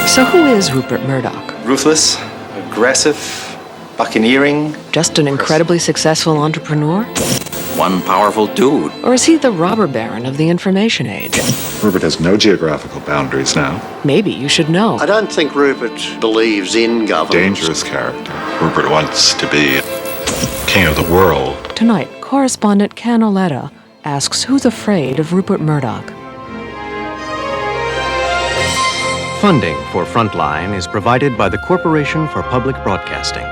So who is Rupert Murdoch? Ruthless, aggressive, buccaneering. Just an incredibly successful entrepreneur? One powerful dude. Or is he the robber baron of the information age? Rupert has no geographical boundaries now. Maybe you should know. I don't think Rupert believes in governance. Dangerous character. Rupert wants to be king of the world. Tonight, correspondent Ken Oletta asks who's afraid of Rupert Murdoch. Funding for Frontline is provided by the Corporation for Public Broadcasting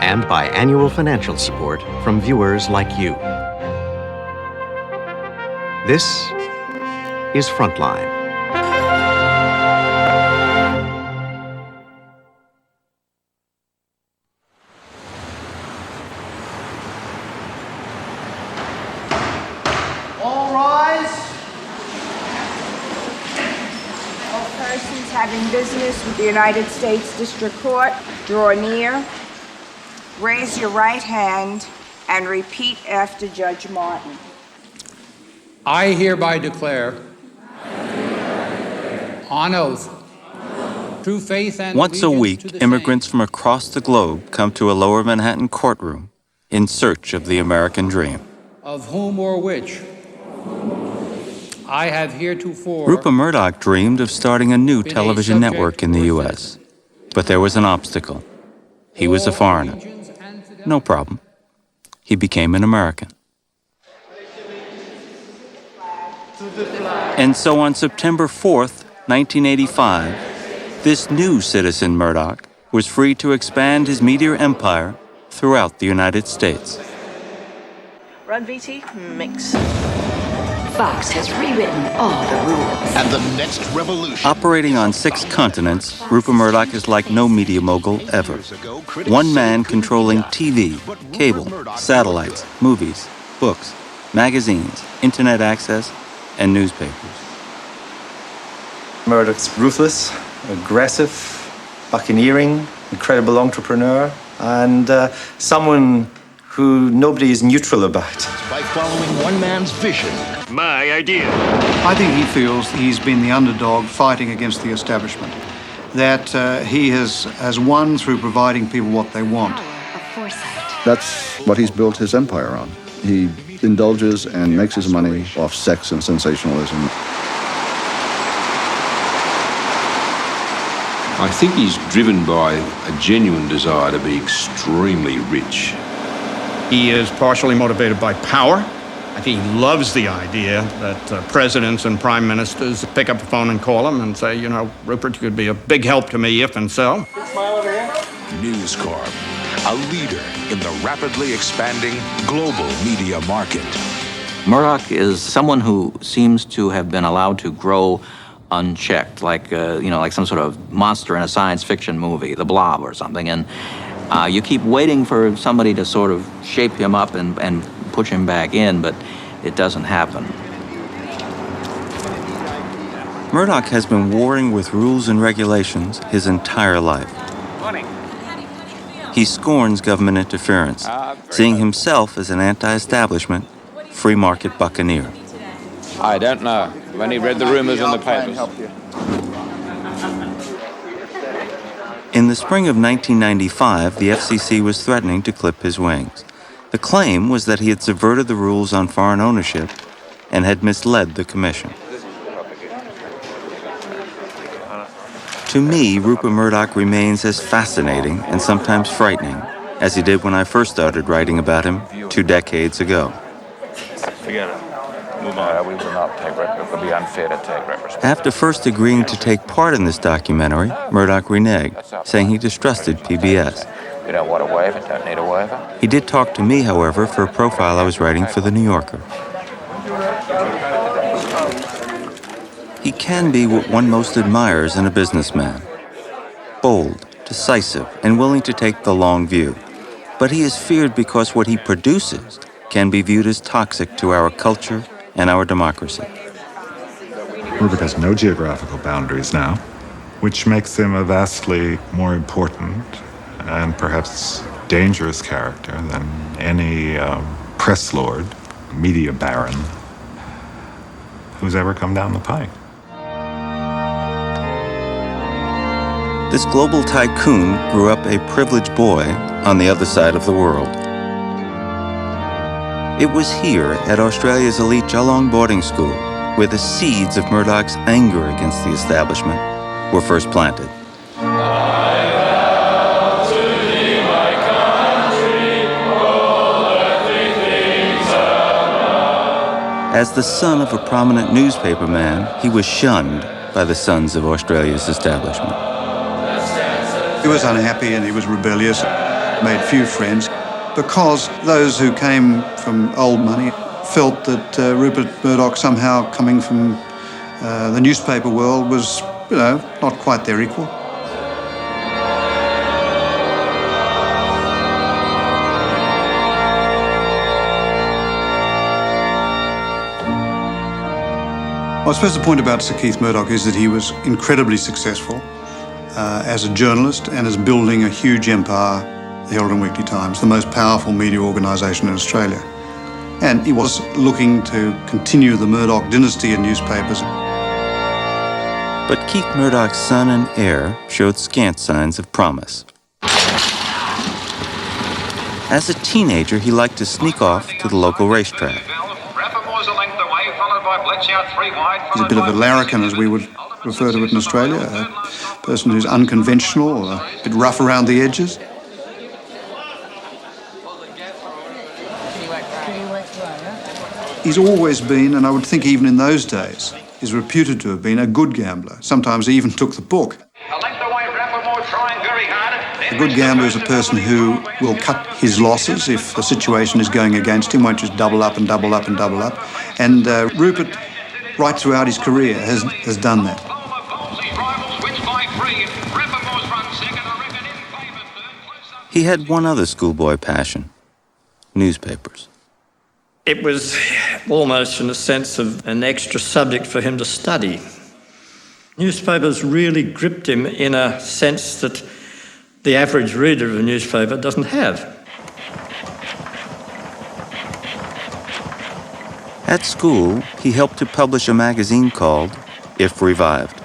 and by annual financial support from viewers like you. This is Frontline. All rise. All persons having business with the United States District Court, draw near. Raise your right hand and repeat after Judge Martin. I hereby declare, on oath, true faith and Once a week, immigrants from across the globe come to a lower Manhattan courtroom in search of the American dream. Of whom or which I have heretofore... Rupert Murdoch dreamed of starting a new television network in the U.S., but there was an obstacle. He was a foreigner. No problem. He became an American. And so on September 4th, 1985, this new citizen Murdoch was free to expand his media empire throughout the United States. Run, VT. Mix. Fox has rewritten all the rules. And the next revolution. Operating on 6 continents, Rupert Murdoch is like no media mogul ever. One man controlling TV, cable, satellites, movies, books, magazines, internet access, and newspapers. Murdoch's ruthless, aggressive, buccaneering, incredible entrepreneur, and someone who nobody is neutral about. By following one man's vision. My idea. I think he feels he's been the underdog fighting against the establishment. That he has won through providing people what they want. That's what he's built his empire on. He indulges and makes his money off sex and sensationalism. I think he's driven by a genuine desire to be extremely rich. He is partially motivated by power. I think he loves the idea that presidents and prime ministers pick up the phone and call him and say, you know, Rupert, you could be a big help to me if and so. News Corp, a leader in the rapidly expanding global media market. Murdoch is someone who seems to have been allowed to grow unchecked, like like some sort of monster in a science fiction movie, The Blob or something. And you keep waiting for somebody to sort of shape him up and push him back in, but it doesn't happen. Murdoch has been warring with rules and regulations his entire life. He scorns government interference, seeing himself as an anti-establishment, free market buccaneer. I don't know. I've only read the rumors in the papers. In the spring of 1995, the FCC was threatening to clip his wings. The claim was that he had subverted the rules on foreign ownership and had misled the commission. To me, Rupert Murdoch remains as fascinating and sometimes frightening as he did when I first started writing about him 2 decades ago. Forget it. Move on. We will not take retrospect. It would be unfair to take retrospect. After first agreeing to take part in this documentary, Murdoch reneged, saying he distrusted PBS. You don't want a waiver, don't need a waiver. He did talk to me, however, for a profile I was writing for The New Yorker. He can be what one most admires in a businessman. Bold, decisive, and willing to take the long view. But he is feared because what he produces can be viewed as toxic to our culture and our democracy. Rupert has no geographical boundaries now, which makes him a vastly more important and perhaps dangerous character than any press lord, media baron, who's ever come down the pike. This global tycoon grew up a privileged boy on the other side of the world. It was here at Australia's elite Geelong boarding school where the seeds of Murdoch's anger against the establishment were first planted. As the son of a prominent newspaperman, he was shunned by the sons of Australia's establishment. He was unhappy and he was rebellious, made few friends, because those who came from old money felt that Rupert Murdoch, somehow coming from the newspaper world, was, not quite their equal. I suppose the point about Sir Keith Murdoch is that he was incredibly successful as a journalist and as building a huge empire, the Herald and Weekly Times, the most powerful media organisation in Australia. And he was looking to continue the Murdoch dynasty in newspapers. But Keith Murdoch's son and heir showed scant signs of promise. As a teenager, he liked to sneak off to the local racetrack. He's a bit of a larrikin, as we would refer to it in Australia, a person who's unconventional, a bit rough around the edges. He's always been, and I would think even in those days, is reputed to have been a good gambler. Sometimes he even took the book. A good gambler is a person who will cut his losses if the situation is going against him, won't just double up and double up and double up. And Rupert, right throughout his career, has done that. He had one other schoolboy passion: newspapers. It was almost, in a sense, of an extra subject for him to study. Newspapers really gripped him in a sense that the average reader of a newspaper doesn't have. At school, he helped to publish a magazine called If Revived.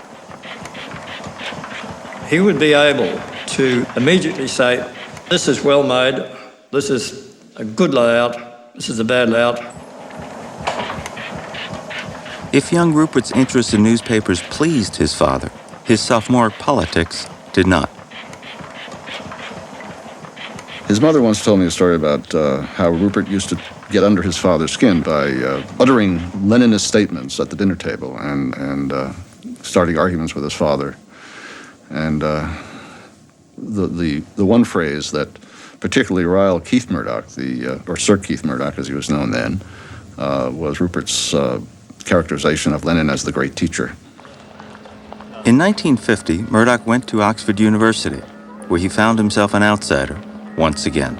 He would be able to immediately say, this is well made, this is a good layout, this is a bad layout. If young Rupert's interest in newspapers pleased his father, his sophomoric politics did not. His mother once told me a story about how Rupert used to get under his father's skin by uttering Leninist statements at the dinner table and starting arguments with his father. And the one phrase that particularly riled Keith Murdoch, or Sir Keith Murdoch as he was known then, was Rupert's characterization of Lenin as the great teacher. In 1950, Murdoch went to Oxford University, where he found himself an outsider once again.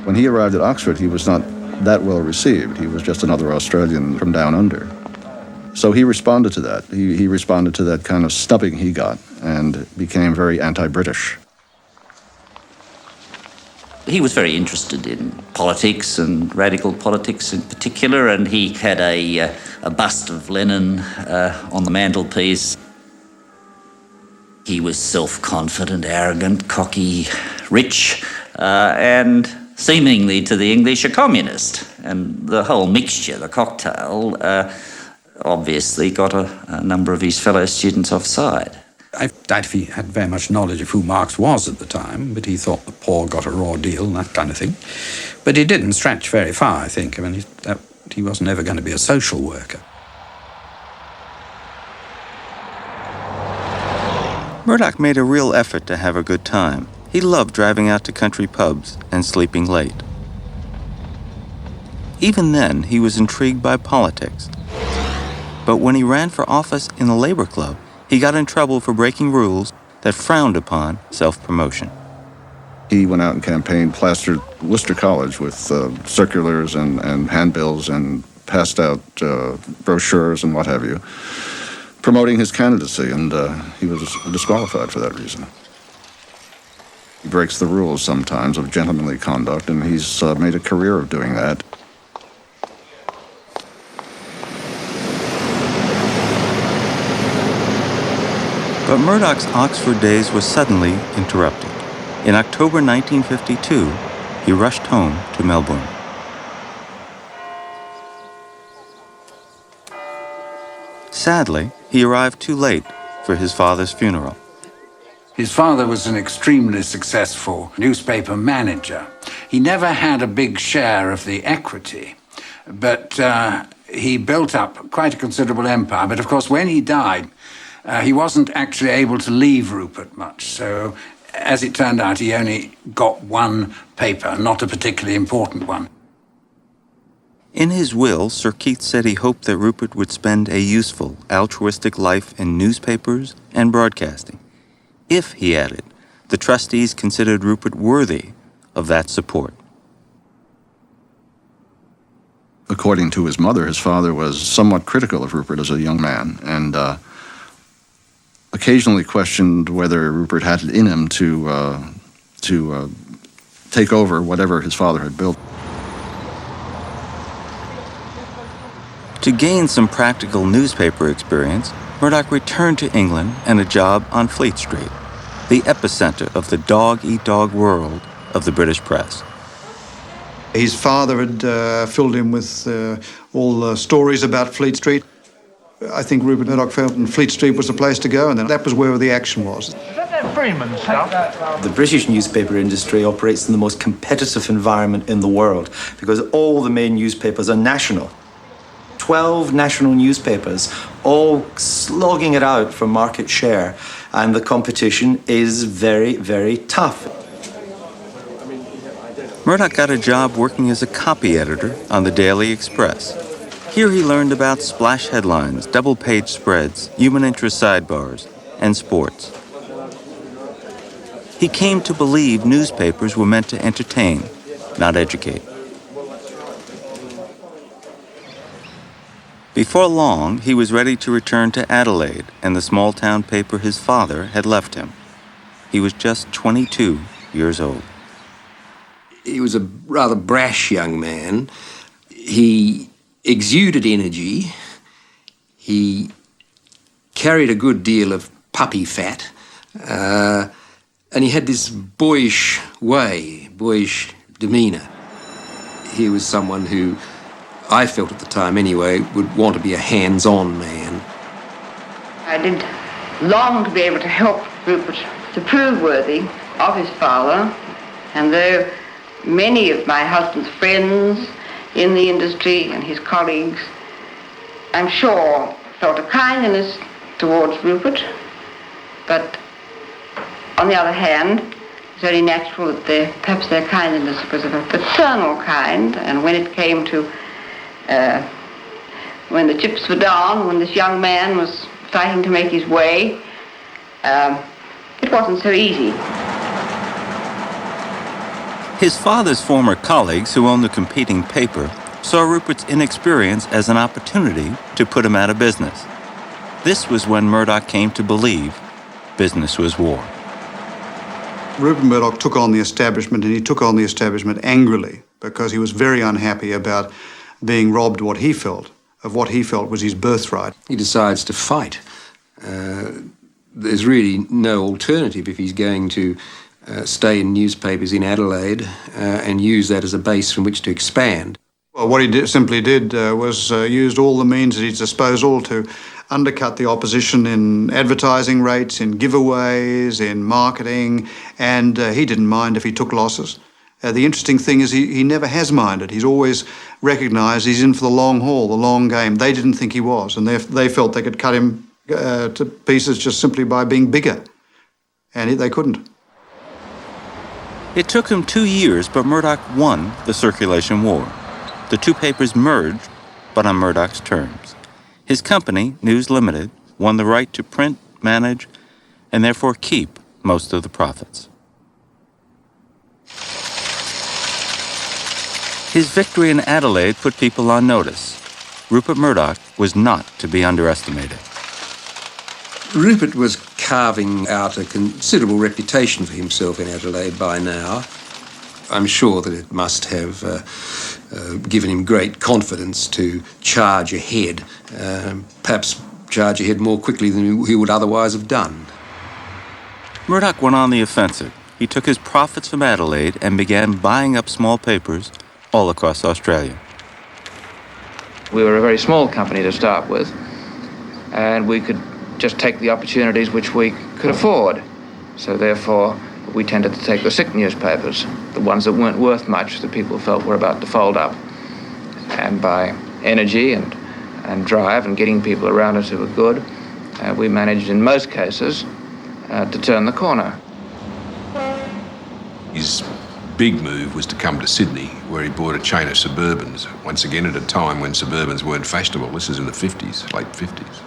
When he arrived at Oxford, he was not that well received. He was just another Australian from down under. So he responded to that. He responded to that kind of snubbing he got and became very anti-British. He was very interested in politics and radical politics in particular, and he had a bust of Lenin on the mantelpiece. He was self-confident, arrogant, cocky, rich, and seemingly to the English a communist. And the whole mixture, the cocktail, obviously got a number of his fellow students offside. I doubt if he had very much knowledge of who Marx was at the time, but he thought the poor got a raw deal and that kind of thing. But he didn't stretch very far, I think. I mean, he wasn't ever going to be a social worker. Murdoch made a real effort to have a good time. He loved driving out to country pubs and sleeping late. Even then, he was intrigued by politics. But when he ran for office in the Labor Club, he got in trouble for breaking rules that frowned upon self-promotion. He went out and campaigned, plastered Worcester College with circulars and handbills and passed out brochures and what have you, promoting his candidacy, and he was disqualified for that reason. He breaks the rules sometimes of gentlemanly conduct, and he's made a career of doing that. But Murdoch's Oxford days were suddenly interrupted. In October 1952, he rushed home to Melbourne. Sadly, he arrived too late for his father's funeral. His father was an extremely successful newspaper manager. He never had a big share of the equity, but he built up quite a considerable empire. But of course, when he died, he wasn't actually able to leave Rupert much. So, as it turned out, he only got one paper, not a particularly important one. In his will, Sir Keith said he hoped that Rupert would spend a useful, altruistic life in newspapers and broadcasting. If, he added, the trustees considered Rupert worthy of that support. According to his mother, his father was somewhat critical of Rupert as a young man, and occasionally questioned whether Rupert had it in him to take over whatever his father had built. To gain some practical newspaper experience, Murdoch returned to England and a job on Fleet Street, the epicenter of the dog-eat-dog world of the British press. His father had filled him with all the stories about Fleet Street. I think Rupert Murdoch felt Fleet Street was the place to go, and that was where the action was. Is that Freeman stuff? The British newspaper industry operates in the most competitive environment in the world because all the main newspapers are national. 12 national newspapers, all slogging it out for market share, and the competition is very, very tough. Murdoch got a job working as a copy editor on the Daily Express. Here he learned about splash headlines, double-page spreads, human interest sidebars, and sports. He came to believe newspapers were meant to entertain, not educate. Before long, he was ready to return to Adelaide and the small-town paper his father had left him. He was just 22 years old. He was a rather brash young man. He exuded energy. He carried a good deal of puppy fat. And he had this boyish way, boyish demeanour. He was someone who, I felt at the time anyway, would want to be a hands-on man. I did long to be able to help Rupert to prove worthy of his father, and though many of my husband's friends in the industry and his colleagues, I'm sure, felt a kindness towards Rupert, but on the other hand, it's only natural that perhaps their kindness was of a paternal kind, and when it came to when the chips were down, when this young man was starting to make his way, it wasn't so easy. His father's former colleagues who owned the competing paper saw Rupert's inexperience as an opportunity to put him out of business. This was when Murdoch came to believe business was war. Rupert Murdoch took on the establishment, and he took on the establishment angrily because he was very unhappy about being robbed of what he felt was his birthright. He decides to fight. There's really no alternative if he's going to stay in newspapers in Adelaide and use that as a base from which to expand. Well, what he simply did was used all the means at his disposal to undercut the opposition in advertising rates, in giveaways, in marketing, and he didn't mind if he took losses. The interesting thing is he never has minded. He's always recognised he's in for the long haul, the long game. They didn't think he was, and they felt they could cut him to pieces just simply by being bigger, and they couldn't. It took him 2 years, but Murdoch won the circulation war. The two papers merged, but on Murdoch's terms. His company, News Limited, won the right to print, manage, and therefore keep most of the profits. His victory in Adelaide put people on notice. Rupert Murdoch was not to be underestimated. Rupert was carving out a considerable reputation for himself in Adelaide by now. I'm sure that it must have given him great confidence to charge ahead, perhaps charge ahead more quickly than he would otherwise have done. Murdoch went on the offensive. He took his profits from Adelaide and began buying up small papers all across Australia. We were a very small company to start with, and we could just take the opportunities which we could afford. So therefore, we tended to take the sick newspapers, the ones that weren't worth much, that people felt were about to fold up. And by energy and drive and getting people around us who were good, we managed in most cases to turn the corner. His big move was to come to Sydney, where he bought a chain of Suburbans, once again at a time when Suburbans weren't fashionable. This is in the 50s, late 50s.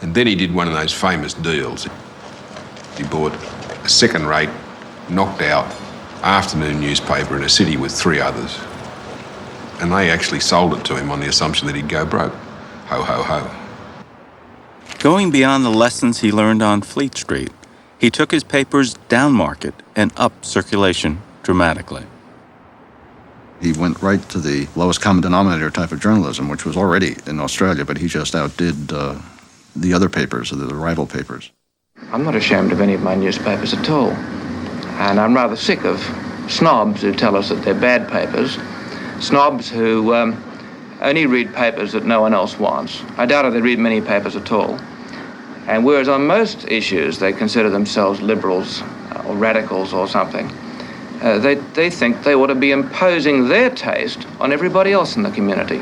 And then he did one of those famous deals. He bought a second-rate, knocked-out afternoon newspaper in a city with 3 others. And they actually sold it to him on the assumption that he'd go broke. Ho, ho, ho. Going beyond the lessons he learned on Fleet Street, he took his papers down market and upped circulation dramatically. He went right to the lowest common denominator type of journalism, which was already in Australia, but he just outdid the other papers, the rival papers. I'm not ashamed of any of my newspapers at all. And I'm rather sick of snobs who tell us that they're bad papers, snobs who only read papers that no one else wants. I doubt if they read many papers at all. And whereas on most issues they consider themselves liberals or radicals or something, they think they ought to be imposing their taste on everybody else in the community.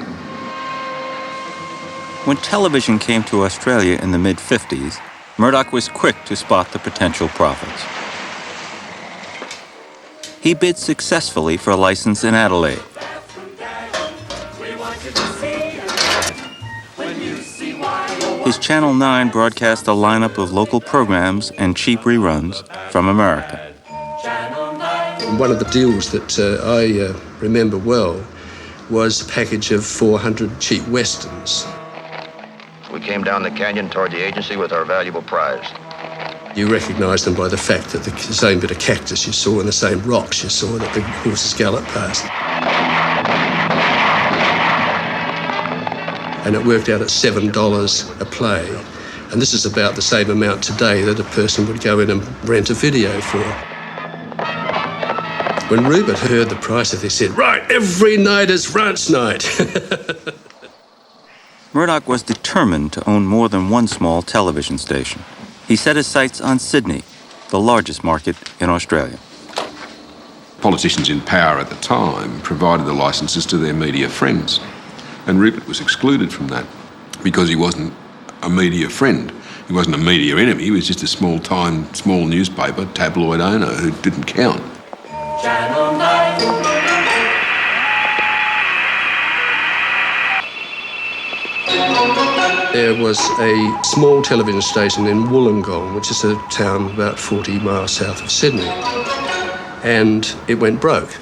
When television came to Australia in the mid-50s, Murdoch was quick to spot the potential profits. He bid successfully for a license in Adelaide. His Channel 9 broadcast a lineup of local programs and cheap reruns from America. One of the deals that I remember well was a package of 400 cheap westerns. We came down the canyon toward the agency with our valuable prize. You recognise them by the fact that the same bit of cactus you saw and the same rocks you saw that the horses galloped past. And it worked out at $7 a play. And this is about the same amount today that a person would go in and rent a video for. When Rupert heard the price of this, he said, "Right, every night is ranch night." Murdoch was determined to own more than one small television station. He set his sights on Sydney, the largest market in Australia. Politicians in power at the time provided the licenses to their media friends. And Rupert was excluded from that because he wasn't a media friend. He wasn't a media enemy. He was just a small-time, small newspaper, tabloid owner who didn't count. Channel 9. There was a small television station in Wollongong, which is a town about 40 miles south of Sydney. And it went broke.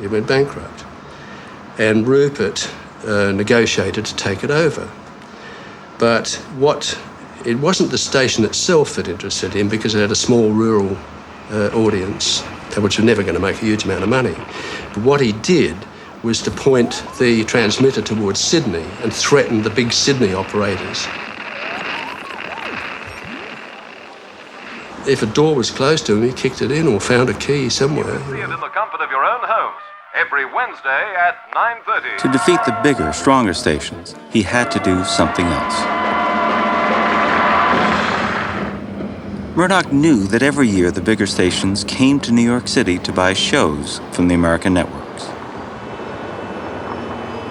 It went bankrupt. And Rupert negotiated to take it over. But it wasn't the station itself that interested him, because it had a small rural audience, which were never going to make a huge amount of money. But what he did was to point the transmitter towards Sydney and threaten the big Sydney operators. If a door was closed to him, he kicked it in or found a key somewhere. See it in the comfort of your own homes every Wednesday at 9:30. To defeat the bigger, stronger stations, he had to do something else. Murdoch knew that every year the bigger stations came to New York City to buy shows from the American networks.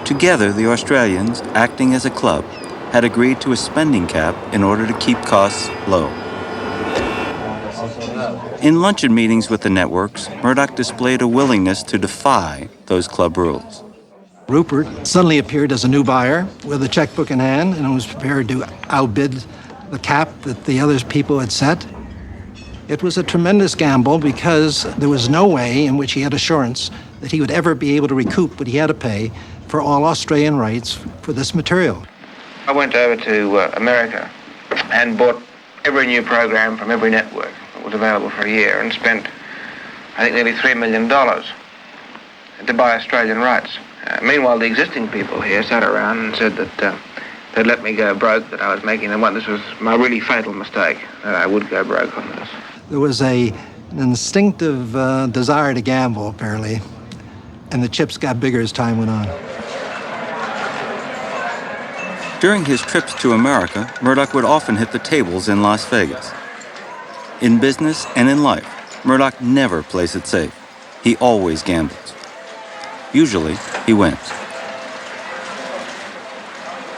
Together, the Australians, acting as a club, had agreed to a spending cap in order to keep costs low. In luncheon meetings with the networks, Murdoch displayed a willingness to defy those club rules. Rupert suddenly appeared as a new buyer with a checkbook in hand and was prepared to outbid the cap that the other people had set. It was a tremendous gamble because there was no way in which he had assurance that he would ever be able to recoup what he had to pay for all Australian rights for this material. I went over to America and bought every new program from every network that was available for a year and spent, I think, nearly $3 million to buy Australian rights. Meanwhile, the existing people here sat around and said that they'd let me go broke, that I was making them what this was my really fatal mistake, that I would go broke on this. There was an instinctive desire to gamble, apparently, and the chips got bigger as time went on. During his trips to America, Murdoch would often hit the tables in Las Vegas. In business and in life, Murdoch never plays it safe. He always gambles. Usually, he wins.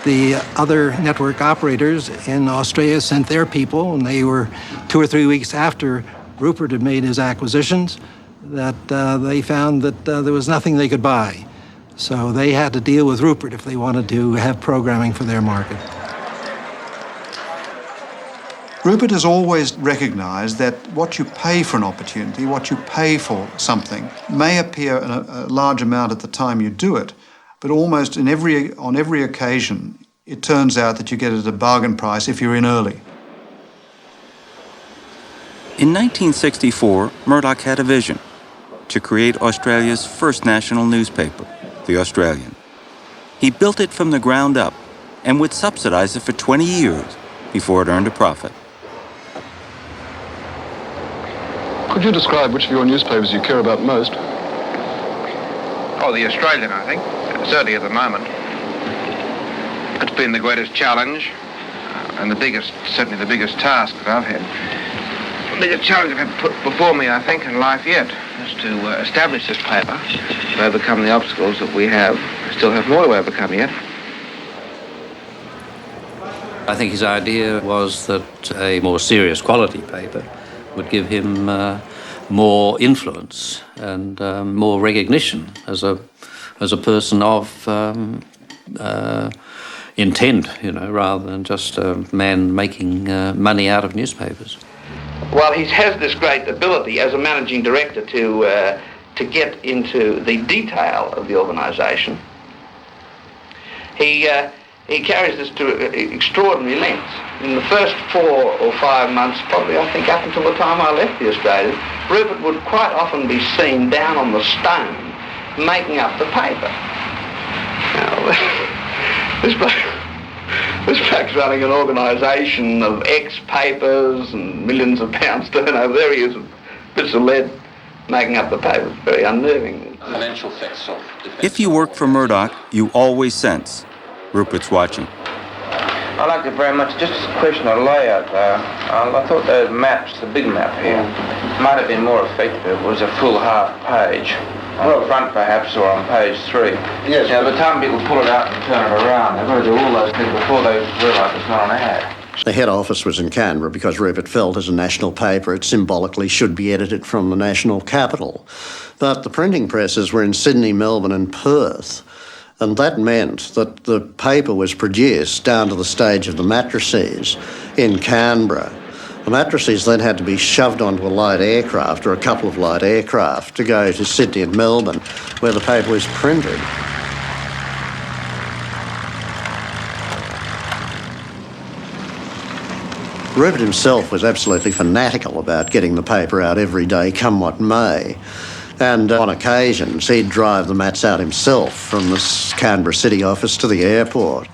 The other network operators in Australia sent their people, and they were 2 or 3 weeks after Rupert had made his acquisitions, that they found that there was nothing they could buy. So they had to deal with Rupert if they wanted to have programming for their market. Rupert has always recognised that what you pay for an opportunity, what you pay for something, may appear in a large amount at the time you do it, but almost on every occasion, it turns out that you get it at a bargain price if you're in early. In 1964, Murdoch had a vision to create Australia's first national newspaper, The Australian. He built it from the ground up and would subsidize it for 20 years before it earned a profit. Could you describe which of your newspapers you care about most? Oh, The Australian, I think. Certainly at the moment. It's been the greatest challenge and certainly the biggest task that I've had. The biggest challenge I've had put before me, I think, in life yet, is to establish this paper, to overcome the obstacles that we still have more to overcome yet. I think his idea was that a more serious quality paper would give him more influence and more recognition as a person of intent, rather than just a man making money out of newspapers. Well, he has this great ability as a managing director to get into the detail of the organisation. He carries this to extraordinary lengths. In the first 4 or 5 months, probably I think up until the time I left the Australian, Rupert would quite often be seen down on the stone making up the paper. Now, this bloke's running an organisation of X papers and millions of pounds turnover. There he is, bits of lead, making up the paper. It's very unnerving. Financial facts of If you work for Murdoch, you always sense Rupert's watching. I liked it very much. Just a question of layout, though. I thought those maps, the big map here, might have been more effective if it was a full half page. On the front, perhaps, or on page 3. Yes. By the time people pull it out and turn it around, they've got to do all those things before they realise it's not an ad. The head office was in Canberra because Rupert felt as a national paper it symbolically should be edited from the national capital. But the printing presses were in Sydney, Melbourne and Perth. And that meant that the paper was produced down to the stage of the matrices in Canberra. The matrices then had to be shoved onto a light aircraft or a couple of light aircraft to go to Sydney and Melbourne, where the paper was printed. Rupert himself was absolutely fanatical about getting the paper out every day, come what may. And on occasions, he'd drive the mats out himself from the Canberra city office to the airport.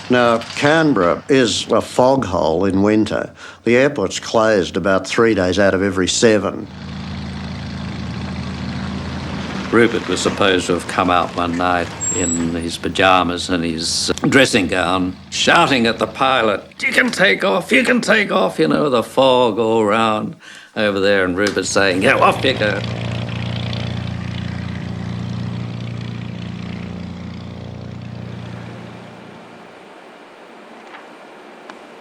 Now, Canberra is a fog hole in winter. The airport's closed about 3 days out of every 7. Rupert was supposed to have come out one night in his pyjamas and his dressing gown, shouting at the pilot, "You can take off, you can take off," the fog all around over there, and Rupert saying, "Yeah, off you go."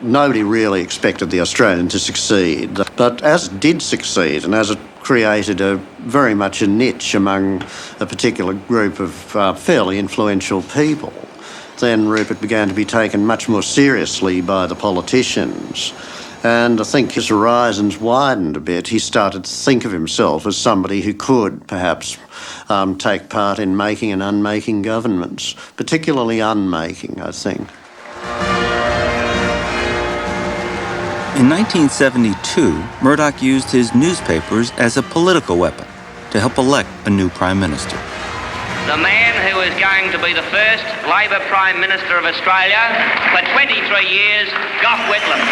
Nobody really expected the Australian to succeed, but as it did succeed and as it created very much a niche among a particular group of fairly influential people, then Rupert began to be taken much more seriously by the politicians. And I think his horizons widened a bit. He started to think of himself as somebody who could perhaps take part in making and unmaking governments, particularly unmaking, I think. In 1972, Murdoch used his newspapers as a political weapon to help elect a new prime minister. The man who is going to be the first Labor Prime Minister of Australia for 23 years, Gough Whitlam.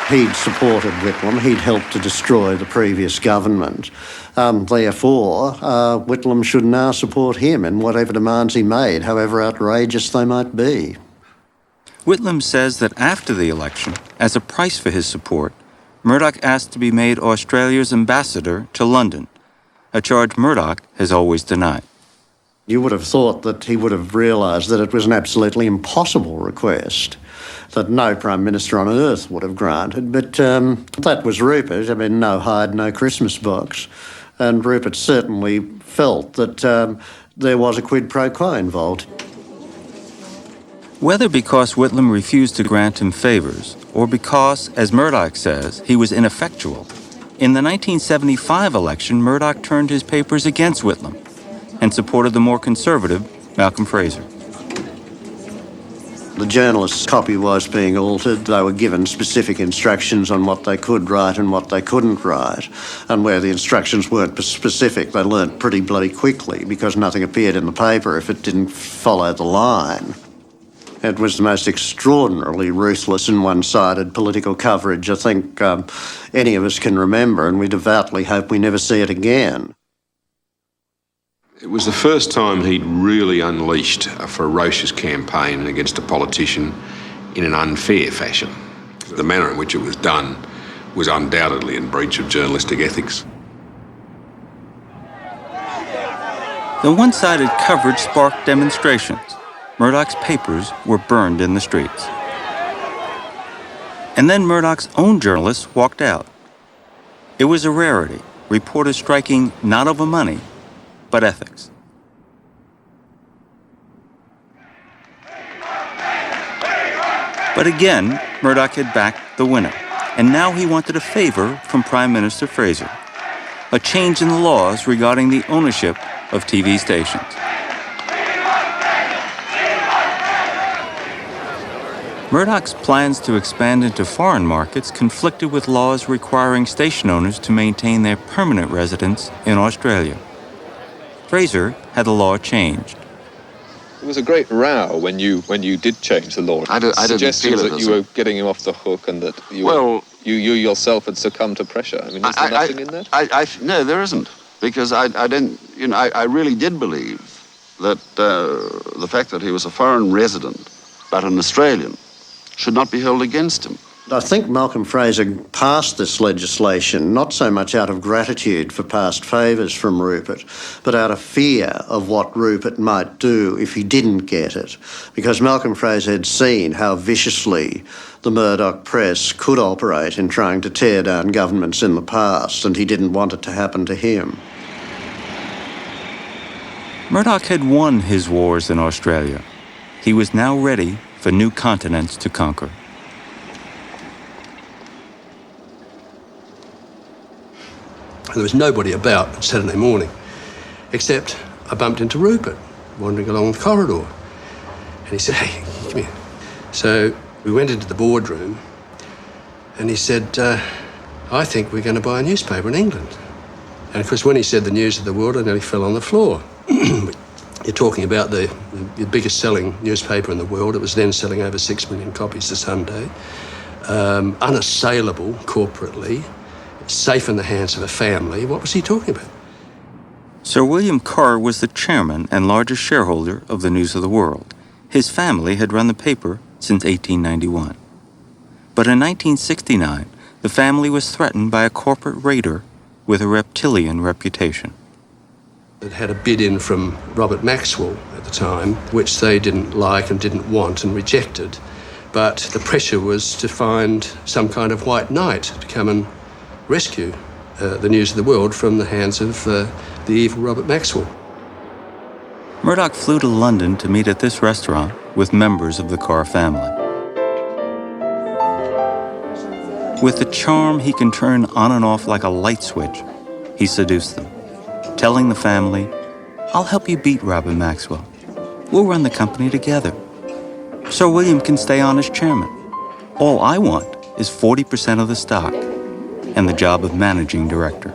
He'd supported Whitlam, he'd helped to destroy the previous government. Therefore, Whitlam should now support him in whatever demands he made, however outrageous they might be. Whitlam says that after the election, as a price for his support, Murdoch asked to be made Australia's ambassador to London, a charge Murdoch has always denied. You would have thought that he would have realised that it was an absolutely impossible request, that no Prime Minister on earth would have granted, but that was Rupert. I mean, no hide, no Christmas box. And Rupert certainly felt that there was a quid pro quo involved. Whether because Whitlam refused to grant him favours, or because, as Murdoch says, he was ineffectual, in the 1975 election, Murdoch turned his papers against Whitlam and supported the more conservative Malcolm Fraser. The journalists' copy was being altered. They were given specific instructions on what they could write and what they couldn't write. And where the instructions weren't specific, they learnt pretty bloody quickly because nothing appeared in the paper if it didn't follow the line. It was the most extraordinarily ruthless and one-sided political coverage I think any of us can remember, and we devoutly hope we never see it again. It was the first time he'd really unleashed a ferocious campaign against a politician in an unfair fashion. The manner in which it was done was undoubtedly in breach of journalistic ethics. The one-sided coverage sparked demonstrations. Murdoch's papers were burned in the streets. And then Murdoch's own journalists walked out. It was a rarity, reporters striking not over money, but ethics. But again, Murdoch had backed the winner, and now he wanted a favor from Prime Minister Fraser, a change in the laws regarding the ownership of TV stations. Murdoch's plans to expand into foreign markets conflicted with laws requiring station owners to maintain their permanent residence in Australia. Fraser had the law changed. There was a great row when you did change the law. I didn't Suggestions feel it that you were getting him off the hook and that you yourself had succumbed to pressure. I mean, is there nothing in that? No, there isn't, because I really did believe that the fact that he was a foreign resident but an Australian should not be held against him. I think Malcolm Fraser passed this legislation not so much out of gratitude for past favours from Rupert, but out of fear of what Rupert might do if he didn't get it. Because Malcolm Fraser had seen how viciously the Murdoch press could operate in trying to tear down governments in the past, and he didn't want it to happen to him. Murdoch had won his wars in Australia. He was now ready for new continents to conquer. There was nobody about Saturday morning, except I bumped into Rupert wandering along the corridor. And he said, "Hey, come here." So we went into the boardroom, and he said, "I think we're going to buy a newspaper in England." And of course, when he said the news of the world, I nearly fell on the floor. You're talking about the biggest selling newspaper in the world. It was then selling over 6 million copies a Sunday. Unassailable corporately, safe in the hands of a family. What was he talking about? Sir William Kerr was the chairman and largest shareholder of the News of the World. His family had run the paper since 1891. But in 1969, the family was threatened by a corporate raider with a reptilian reputation. It had a bid in from Robert Maxwell at the time, which they didn't like and didn't want and rejected. But the pressure was to find some kind of white knight to come and rescue the News of the World from the hands of the evil Robert Maxwell. Murdoch flew to London to meet at this restaurant with members of the Kerr family. With the charm he can turn on and off like a light switch, he seduced them, telling the family, "I'll help you beat Robert Maxwell. We'll run the company together. Sir William can stay on as chairman. All I want is 40% of the stock and the job of managing director."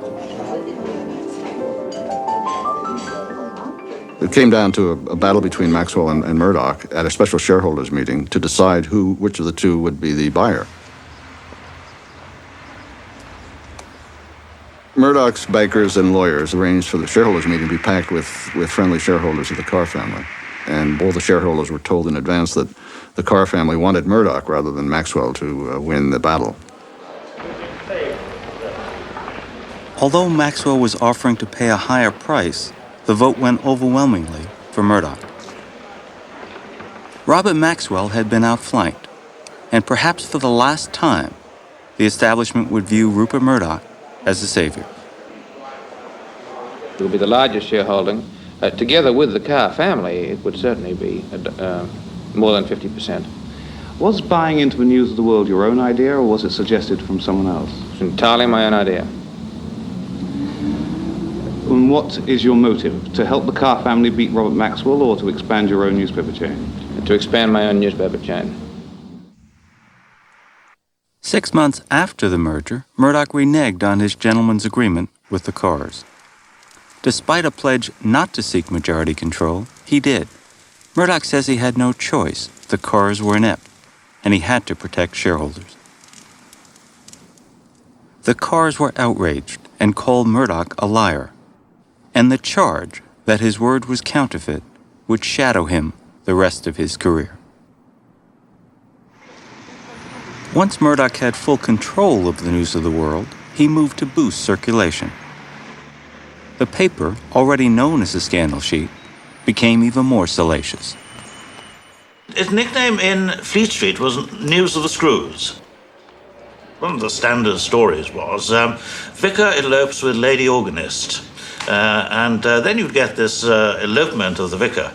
It came down to a battle between Maxwell and Murdoch at a special shareholders meeting to decide which of the two would be the buyer. Murdoch's bankers and lawyers arranged for the shareholders meeting to be packed with friendly shareholders of the Carr family. And all the shareholders were told in advance that the Carr family wanted Murdoch rather than Maxwell to win the battle. Although Maxwell was offering to pay a higher price, the vote went overwhelmingly for Murdoch. Robert Maxwell had been outflanked, and perhaps for the last time, the establishment would view Rupert Murdoch as the savior. It will be the largest shareholding. Together with the Carr family, it would certainly be more than 50%. Was buying into the News of the World your own idea, or was it suggested from someone else? It's entirely my own idea. And what is your motive? To help the Carr family beat Robert Maxwell, or to expand your own newspaper chain? To expand my own newspaper chain. 6 months after the merger, Murdoch reneged on his gentleman's agreement with the Carrs. Despite a pledge not to seek majority control, he did. Murdoch says he had no choice. The Carrs were inept, and he had to protect shareholders. The Carrs were outraged and called Murdoch a liar, and the charge that his word was counterfeit would shadow him the rest of his career. Once Murdoch had full control of the News of the World, he moved to boost circulation. The paper, already known as the Scandal Sheet, became even more salacious. Its nickname in Fleet Street was News of the Screws. One of the standard stories was, Vicar elopes with lady organist. And then you'd get this elopement of the vicar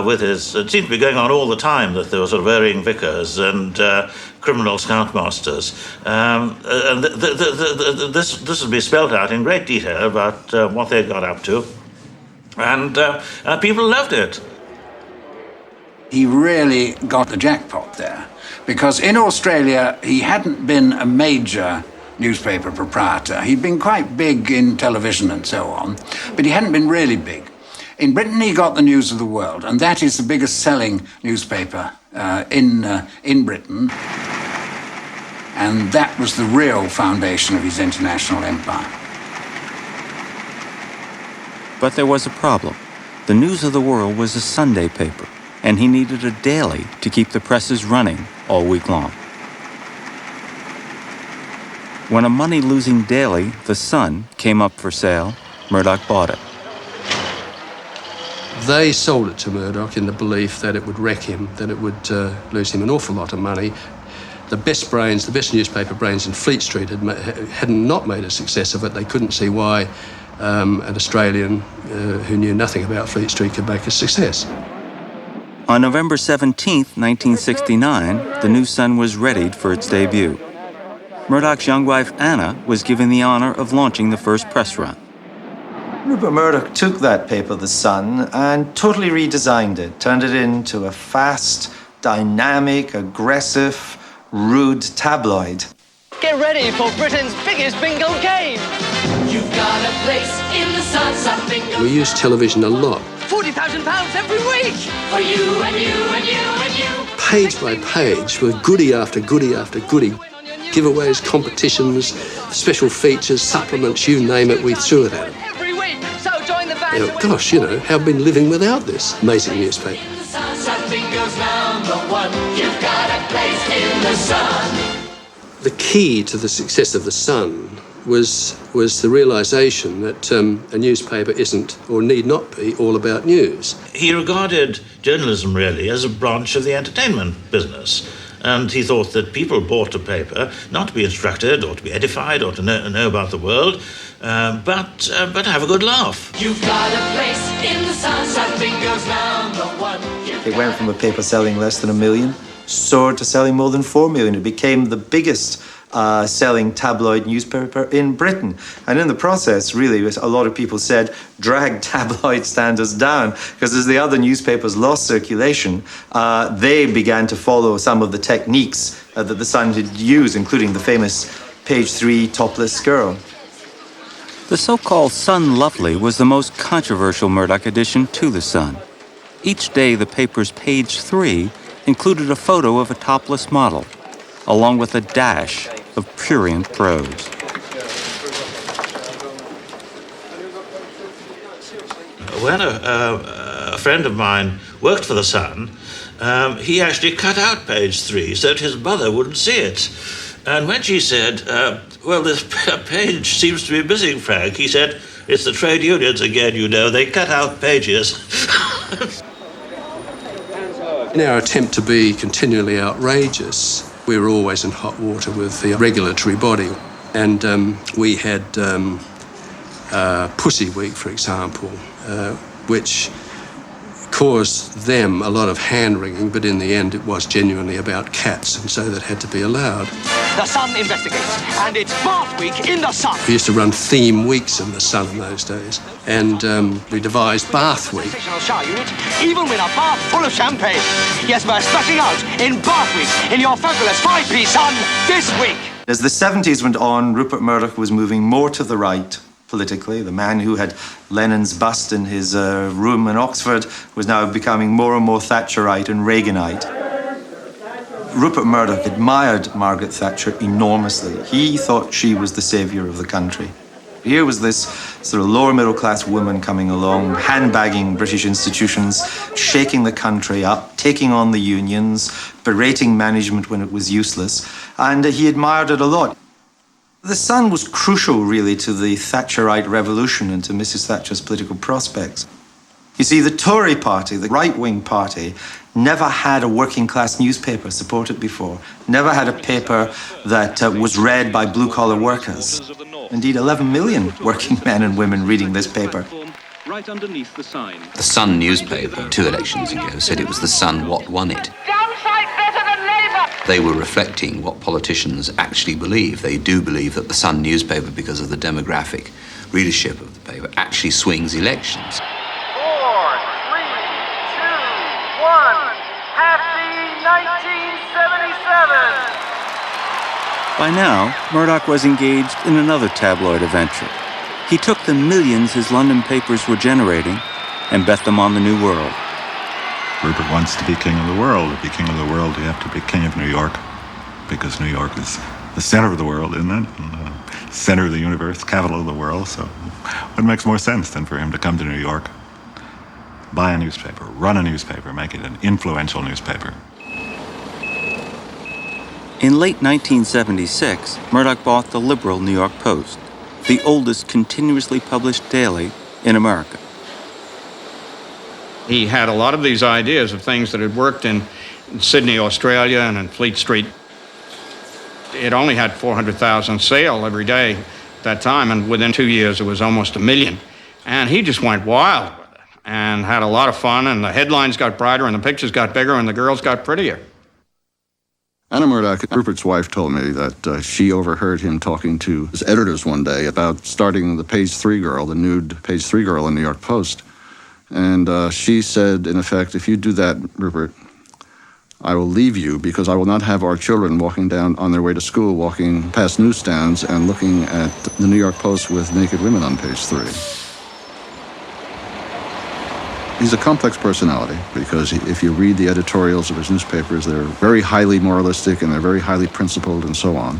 with his... It seemed to be going on all the time that there were sort of erring vicars and criminal scoutmasters. And this would be spelled out in great detail about what they got up to. And people loved it. He really got the jackpot there, because in Australia he hadn't been a major newspaper proprietor. He'd been quite big in television and so on, but he hadn't been really big. In Britain, he got the News of the World, and that is the biggest selling newspaper in Britain. And that was the real foundation of his international empire. But there was a problem. The News of the World was a Sunday paper, and he needed a daily to keep the presses running all week long. When a money-losing daily, The Sun, came up for sale, Murdoch bought it. They sold it to Murdoch in the belief that it would wreck him, that it would lose him an awful lot of money. The best brains, the best newspaper brains in Fleet Street had not made a success of it. They couldn't see why an Australian who knew nothing about Fleet Street could make a success. On November 17, 1969, the New Sun was readied for its debut. Murdoch's young wife, Anna, was given the honor of launching the first press run. Rupert Murdoch took that paper, The Sun, and totally redesigned it, turned it into a fast, dynamic, aggressive, rude tabloid. Get ready for Britain's biggest bingo game! You've got a place in the Sun bingo. We use television a lot. £40,000 every week! For you and you and you and you. Page by page, with goodie after goodie after goodie. Giveaways, competitions, special features, supplements, you name it, we threw it at them. Every week, so join the band. Gosh, how have been living without this amazing newspaper? Sun bingo's #1. You've got a place in the Sun. The key to the success of The Sun was the realisation that a newspaper isn't, or need not be, all about news. He regarded journalism really as a branch of the entertainment business. And he thought that people bought a paper not to be instructed or to be edified or to know about the world, but have a good laugh. You've got a place in the Sun bingo's #1. It went from a paper selling less than 1 million, soared to selling more than 4 million. It became the biggest selling tabloid newspaper in Britain. And in the process, really, a lot of people said, dragged tabloid standards down, because as the other newspapers lost circulation, they began to follow some of the techniques that the Sun had used, including the famous page 3 topless girl. The so-called Sun Lovely was the most controversial Murdoch addition to the Sun. Each day, the paper's page 3 included a photo of a topless model, along with a dash of prurient prose. when a friend of mine worked for The Sun, he actually cut out page 3 so that his mother wouldn't see it. And when she said, well, this page seems to be missing, Frank, he said, it's the trade unions again, you know, they cut out pages. In our attempt to be continually outrageous, we were always in hot water with the regulatory body. And we had Pussy Week, for example, which caused them a lot of hand-wringing, but in the end it was genuinely about cats, and so that had to be allowed. The Sun investigates, and it's Bath Week in the Sun. We used to run theme weeks in the Sun in those days, and we devised Bath Week. Sensational shower unit, even with a bath full of champagne. Yes, we're splashing out in Bath Week in your fabulous 5p Sun this week. As the 70s went on, Rupert Murdoch was moving more to the right politically. The man who had Lenin's bust in his room in Oxford was now becoming more and more Thatcherite and Reaganite. Rupert Murdoch admired Margaret Thatcher enormously. He thought she was the saviour of the country. Here was this sort of lower middle class woman coming along, handbagging British institutions, shaking the country up, taking on the unions, berating management when it was useless, and he admired it a lot. The Sun was crucial, really, to the Thatcherite revolution and to Mrs. Thatcher's political prospects. You see, the Tory party, the right-wing party, never had a working-class newspaper supported before, never had a paper that was read by blue-collar workers. Indeed, 11 million working men and women reading this paper. Right underneath the sign. The Sun newspaper, 2 elections ago, said it was the Sun what won it. They were reflecting what politicians actually believe. They do believe that the Sun newspaper, because of the demographic readership of the paper, actually swings elections. 4, 3, 2, 1. Happy 1977! By now, Murdoch was engaged in another tabloid adventure. He took the millions his London papers were generating and bet them on the New World. Rupert wants to be king of the world. To be king of the world, you have to be king of New York, because New York is the center of the world, isn't it? And the center of the universe, capital of the world. So what makes more sense than for him to come to New York, buy a newspaper, run a newspaper, make it an influential newspaper? In late 1976, Murdoch bought the liberal New York Post, the oldest continuously published daily in America. He had a lot of these ideas of things that had worked in Sydney, Australia, and in Fleet Street. It only had 400,000 sale every day at that time, and within 2 years it was almost 1 million. And he just went wild with it and had a lot of fun, and the headlines got brighter, and the pictures got bigger, and the girls got prettier. Anna Murdoch, Rupert's wife, told me that she overheard him talking to his editors one day about starting the Page 3 Girl, the nude Page 3 Girl in the New York Post. And she said, in effect, if you do that, Rupert, I will leave you because I will not have our children walking down on their way to school, walking past newsstands and looking at the New York Post with naked women on page 3. He's a complex personality because if you read the editorials of his newspapers, they're very highly moralistic and they're very highly principled and so on.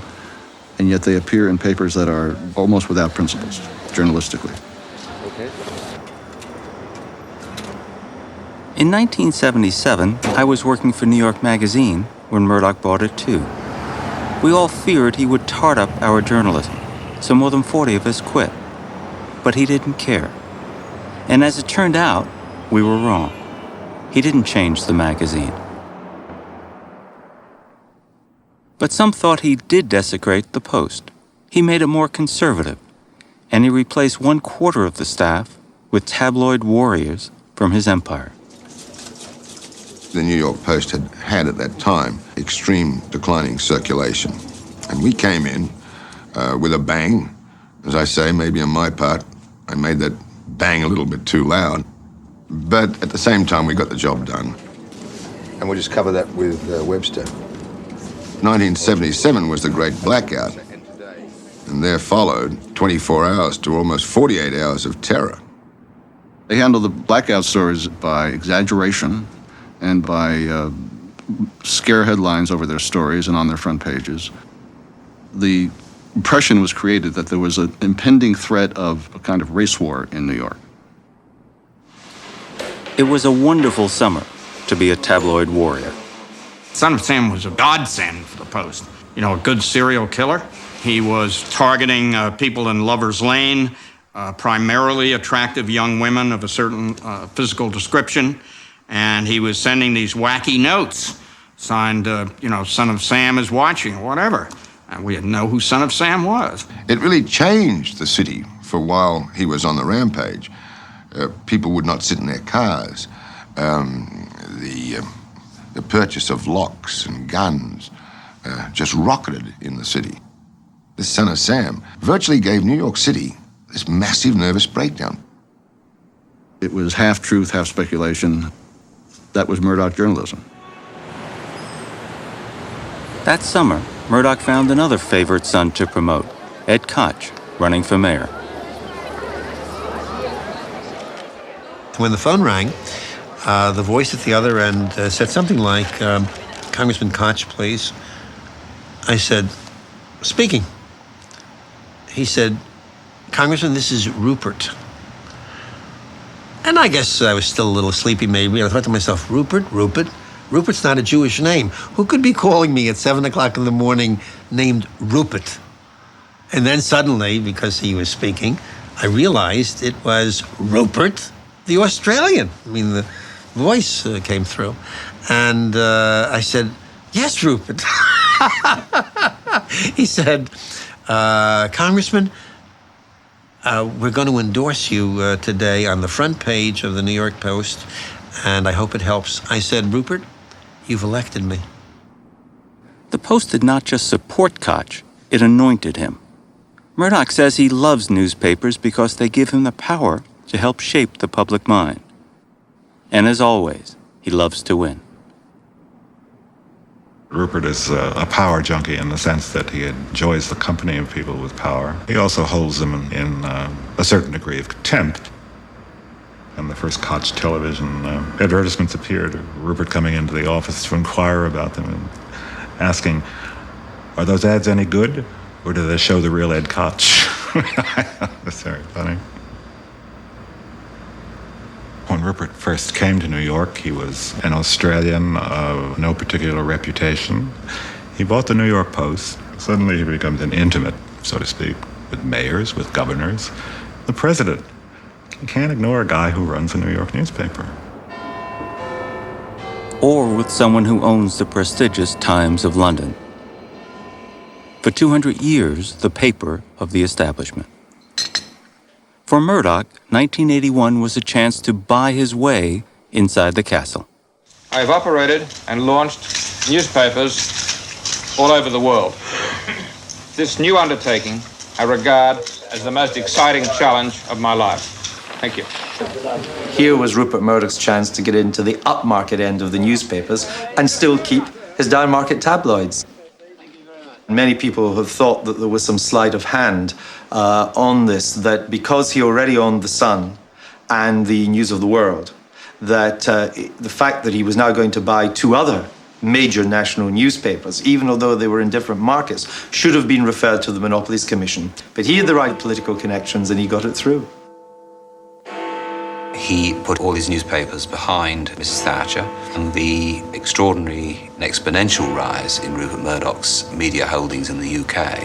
And yet they appear in papers that are almost without principles, journalistically. Okay. In 1977, I was working for New York Magazine when Murdoch bought it too. We all feared he would tart up our journalism, so more than 40 of us quit. But he didn't care. And as it turned out, we were wrong. He didn't change the magazine. But some thought he did desecrate the Post. He made it more conservative, and he replaced 1/4 of the staff with tabloid warriors from his empire. The New York Post had at that time extreme declining circulation. And we came in with a bang. As I say, maybe on my part, I made that bang a little bit too loud. But at the same time, we got the job done. And we'll just cover that with Webster. 1977 was the Great Blackout. And there followed 24 hours to almost 48 hours of terror. They handled the blackout stories by exaggeration and by scare headlines over their stories and on their front pages. The impression was created that there was an impending threat of a kind of race war in New York. It was a wonderful summer to be a tabloid warrior. Son of Sam was a godsend for the Post. You know, a good serial killer. He was targeting people in Lover's Lane, primarily attractive young women of a certain physical description, and he was sending these wacky notes signed, Son of Sam is watching, or whatever. And we didn't know who Son of Sam was. It really changed the city for while he was on the rampage. People would not sit in their cars. The purchase of locks and guns just rocketed in the city. This Son of Sam virtually gave New York City this massive nervous breakdown. It was half truth, half speculation. That was Murdoch journalism. That summer, Murdoch found another favorite son to promote, Ed Koch, running for mayor. When the phone rang, the voice at the other end said something like, Congressman Koch, please. I said, speaking. He said, Congressman, this is Rupert. And I guess I was still a little sleepy, maybe. I thought to myself, Rupert? Rupert's not a Jewish name. Who could be calling me at 7 o'clock in the morning named Rupert? And then suddenly, because he was speaking, I realized it was Rupert, the Australian. I mean, the voice came through. And I said, yes, Rupert. He said, Congressman, we're going to endorse you today on the front page of the New York Post, and I hope it helps. I said, Rupert, you've elected me. The Post did not just support Koch, it anointed him. Murdoch says he loves newspapers because they give him the power to help shape the public mind. And as always, he loves to win. Rupert is a power junkie in the sense that he enjoys the company of people with power. He also holds them in a certain degree of contempt. And the first Koch television advertisements appeared, Rupert coming into the office to inquire about them and asking, are those ads any good, or do they show the real Ed Koch? That's very funny. When Rupert first came to New York, he was an Australian of no particular reputation. He bought the New York Post. Suddenly he becomes an intimate, so to speak, with mayors, with governors, the president. You can't ignore a guy who runs a New York newspaper. Or with someone who owns the prestigious Times of London. For 200 years, the paper of the establishment. For Murdoch, 1981 was a chance to buy his way inside the castle. I have operated and launched newspapers all over the world. This new undertaking I regard as the most exciting challenge of my life. Thank you. Here was Rupert Murdoch's chance to get into the upmarket end of the newspapers and still keep his downmarket tabloids. Many people have thought that there was some sleight of hand on this, that because he already owned The Sun and the News of the World, that the fact that he was now going to buy two other major national newspapers, even although they were in different markets, should have been referred to the Monopolies Commission. But he had the right political connections and he got it through. He put all his newspapers behind Mrs. Thatcher, and the extraordinary and exponential rise in Rupert Murdoch's media holdings in the UK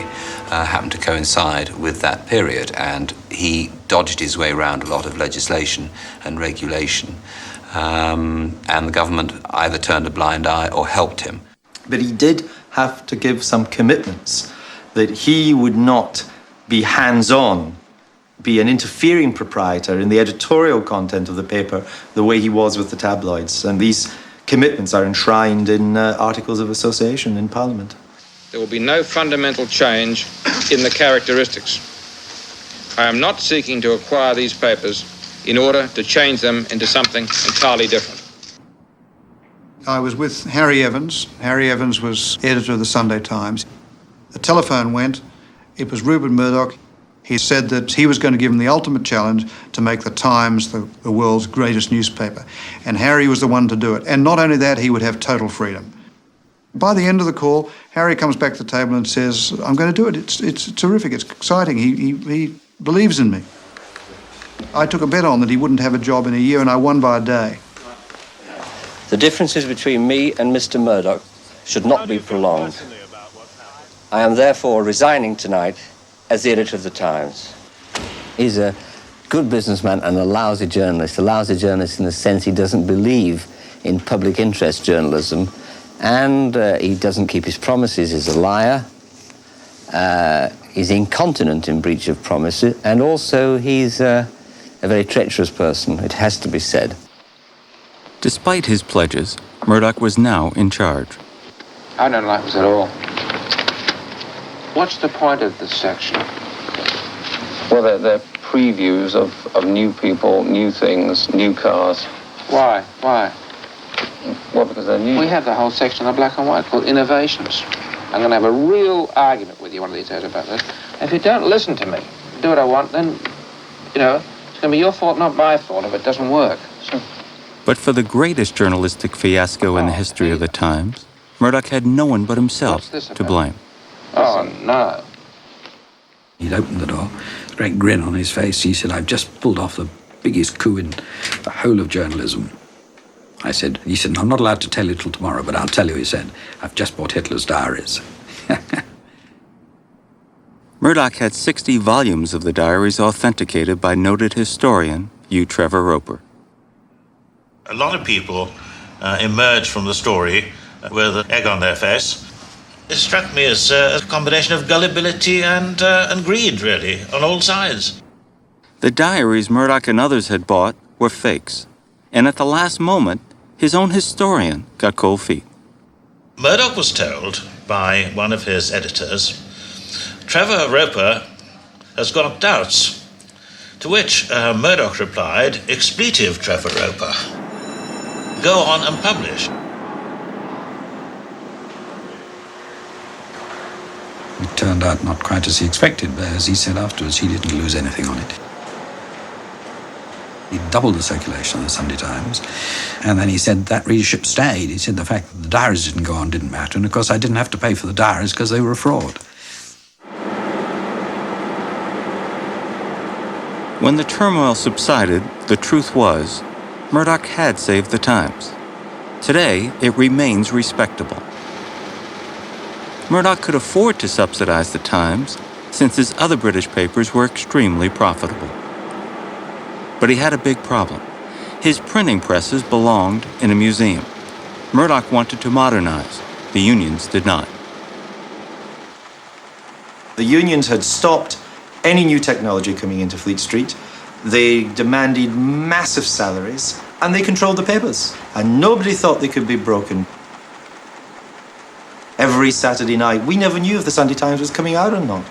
happened to coincide with that period, and he dodged his way around a lot of legislation and regulation, and the government either turned a blind eye or helped him. But he did have to give some commitments that he would not be hands-on, be an interfering proprietor in the editorial content of the paper the way he was with the tabloids. And these commitments are enshrined in Articles of Association in Parliament. There will be no fundamental change in the characteristics. I am not seeking to acquire these papers in order to change them into something entirely different. I was with Harry Evans. Harry Evans was editor of the Sunday Times. The telephone went. It was Rupert Murdoch. He said that he was going to give him the ultimate challenge to make the Times the world's greatest newspaper. And Harry was the one to do it. And not only that, he would have total freedom. By the end of the call, Harry comes back to the table and says, I'm going to do it. It's terrific. It's exciting. He believes in me. I took a bet on that he wouldn't have a job in a year, and I won by a day. The differences between me and Mr. Murdoch should not be prolonged. I am therefore resigning tonight as the editor of the Times. He's a good businessman and a lousy journalist in the sense he doesn't believe in public interest journalism, and he doesn't keep his promises, he's a liar, he's incontinent in breach of promises, and also he's a very treacherous person, it has to be said. Despite his pledges, Murdoch was now in charge. I don't like this at all. What's the point of this section? Well, they're previews of new people, new things, new cars. Why? Well, because they're new. We have the whole section of black and white called innovations. I'm going to have a real argument with you one of these days about this. If you don't listen to me, do what I want, then, it's going to be your fault, not my fault, if it doesn't work. So. But for the greatest journalistic fiasco in the history of the Times, Murdoch had no one but himself to blame. Oh, no. He'd opened the door, a great grin on his face. He said, I've just pulled off the biggest coup in the whole of journalism. He said, I'm not allowed to tell you till tomorrow, but I'll tell you, he said, I've just bought Hitler's diaries. Murdoch had 60 volumes of the diaries authenticated by noted historian Hugh Trevor Roper. A lot of people emerged from the story with an egg on their face. It struck me as a combination of gullibility and greed, really, on all sides. The diaries Murdoch and others had bought were fakes, and at the last moment, his own historian got cold feet. Murdoch was told by one of his editors, Trevor Roper has got doubts, to which Murdoch replied, expletive, Trevor Roper. Go on and publish. It turned out not quite as he expected, but as he said afterwards, he didn't lose anything on it. He doubled the circulation of the Sunday Times, and then he said that readership stayed. He said the fact that the diaries didn't go on didn't matter, and of course I didn't have to pay for the diaries because they were a fraud. When the turmoil subsided, the truth was, Murdoch had saved the Times. Today, it remains respectable. Murdoch could afford to subsidize the Times, since his other British papers were extremely profitable. But he had a big problem. His printing presses belonged in a museum. Murdoch wanted to modernize. The unions did not. The unions had stopped any new technology coming into Fleet Street. They demanded massive salaries, and they controlled the papers. And nobody thought they could be broken. Every Saturday night, we never knew if the Sunday Times was coming out or not.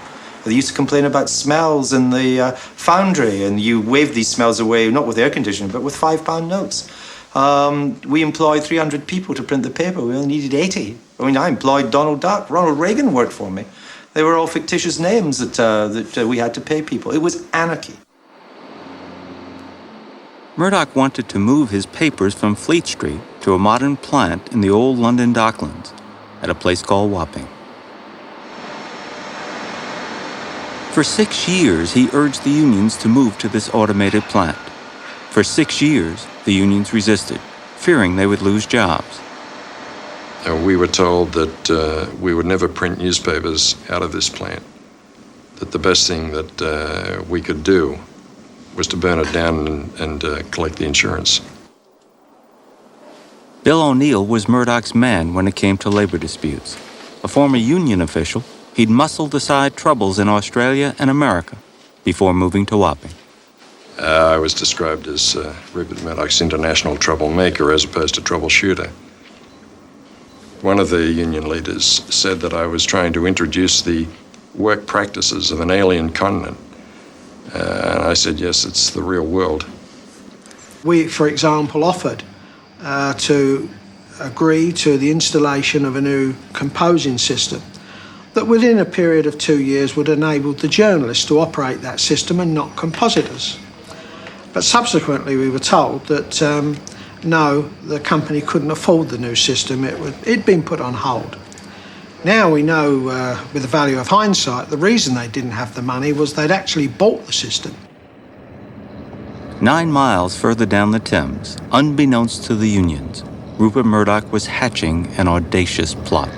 They used to complain about smells in the foundry, and you waved these smells away, not with air conditioning, but with £5 notes. We employed 300 people to print the paper. We only needed 80. I employed Donald Duck. Ronald Reagan worked for me. They were all fictitious names that we had to pay people. It was anarchy. Murdoch wanted to move his papers from Fleet Street to a modern plant in the old London Docklands at a place called Wapping. For 6 years, he urged the unions to move to this automated plant. For 6 years, the unions resisted, fearing they would lose jobs. We were told that we would never print newspapers out of this plant, that the best thing that we could do was to burn it down and collect the insurance. Bill O'Neill was Murdoch's man when it came to labor disputes. A former union official, he'd muscled aside troubles in Australia and America before moving to Wapping. I was described as Rupert Murdoch's international troublemaker as opposed to troubleshooter. One of the union leaders said that I was trying to introduce the work practices of an alien continent. And I said, yes, it's the real world. We, for example, offered to agree to the installation of a new composing system that within a period of 2 years would enable the journalists to operate that system and not compositors. But subsequently we were told that no, the company couldn't afford the new system. It'd been put on hold. Now we know, with the value of hindsight, the reason they didn't have the money was they'd actually bought the system. 9 miles further down the Thames, unbeknownst to the unions, Rupert Murdoch was hatching an audacious plot.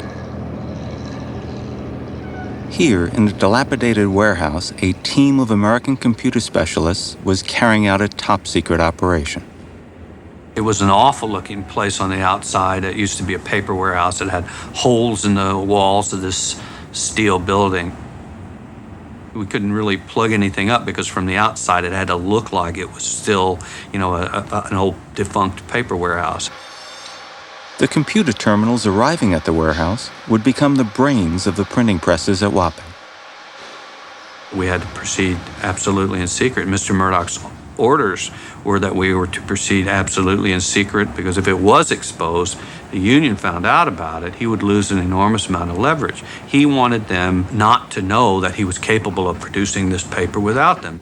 Here, in a dilapidated warehouse, a team of American computer specialists was carrying out a top-secret operation. It was an awful-looking place on the outside. It used to be a paper warehouse. It had holes in the walls of this steel building. We couldn't really plug anything up because from the outside it had to look like it was still, an old defunct paper warehouse. The computer terminals arriving at the warehouse would become the brains of the printing presses at Wapping. We had to proceed absolutely in secret. Mr. Murdoch's orders were that we were to proceed absolutely in secret because if it was exposed, the union found out about it, he would lose an enormous amount of leverage. He wanted them not to know that he was capable of producing this paper without them.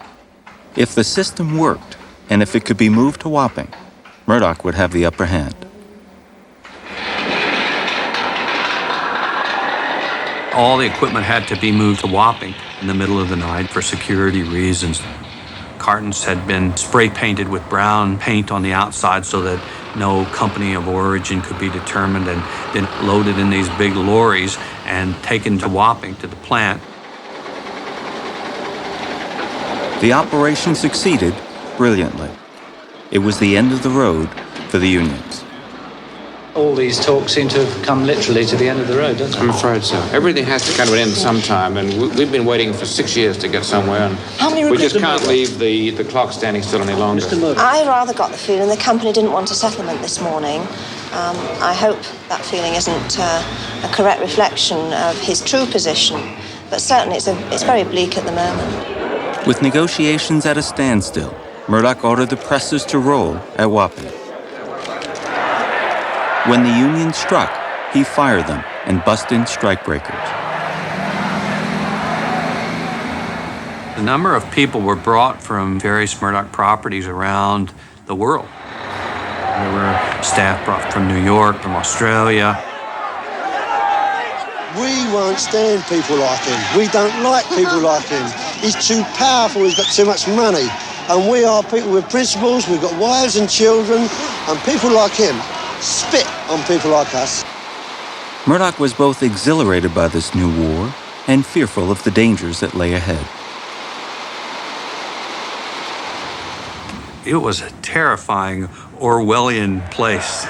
If the system worked, and if it could be moved to Wapping, Murdoch would have the upper hand. All the equipment had to be moved to Wapping in the middle of the night for security reasons. Cartons had been spray painted with brown paint on the outside so that no company of origin could be determined, and then loaded in these big lorries and taken to Wapping to the plant. The operation succeeded brilliantly. It was the end of the road for the unions. All these talks seem to have come literally to the end of the road, doesn't it? I'm afraid so. Everything has to come to an end sometime, and we've been waiting for 6 years to get somewhere, and we just can't leave the clock standing still any longer. I rather got the feeling the company didn't want a settlement this morning. I hope that feeling isn't a correct reflection of his true position, but certainly it's very bleak at the moment. With negotiations at a standstill, Murdoch ordered the presses to roll at Wapping. When the union struck, he fired them and bussed in strikebreakers. A number of people were brought from various Murdoch properties around the world. There were staff brought from New York, from Australia. We won't stand people like him. We don't like people like him. He's too powerful, he's got too much money. And we are people with principles, we've got wives and children, and people like him spit on people like us. Murdoch was both exhilarated by this new war and fearful of the dangers that lay ahead. It was a terrifying Orwellian place.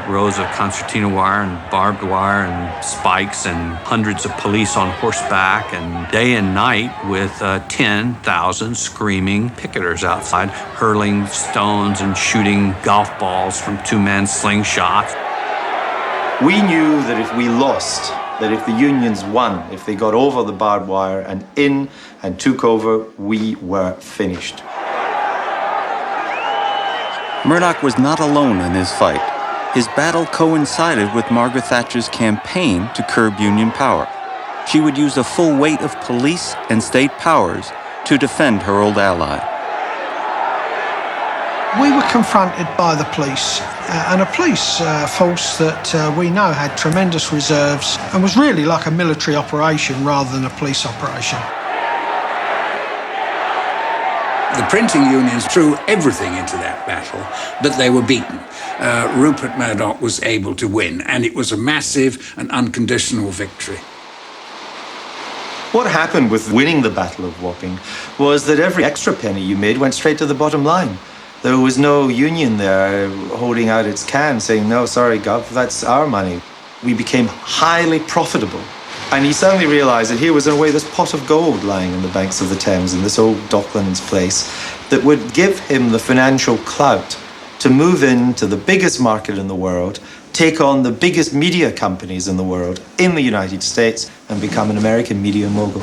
Rows of concertina wire and barbed wire and spikes and hundreds of police on horseback and day and night with 10,000 screaming picketers outside, hurling stones and shooting golf balls from two-man slingshots. We knew that if we lost, that if the unions won, if they got over the barbed wire and in and took over, we were finished. Murdoch was not alone in his fight. His battle coincided with Margaret Thatcher's campaign to curb union power. She would use the full weight of police and state powers to defend her old ally. We were confronted by the police, and a police force that we know had tremendous reserves and was really like a military operation rather than a police operation. The printing unions threw everything into that battle, but they were beaten. Rupert Murdoch was able to win, and it was a massive and unconditional victory. What happened with winning the Battle of Wapping was that every extra penny you made went straight to the bottom line. There was no union there holding out its can saying, no, sorry, Gov, that's our money. We became highly profitable. And he suddenly realised that here was, in a way, this pot of gold lying in the banks of the Thames in this old Docklands place that would give him the financial clout to move into the biggest market in the world, take on the biggest media companies in the world, in the United States, and become an American media mogul.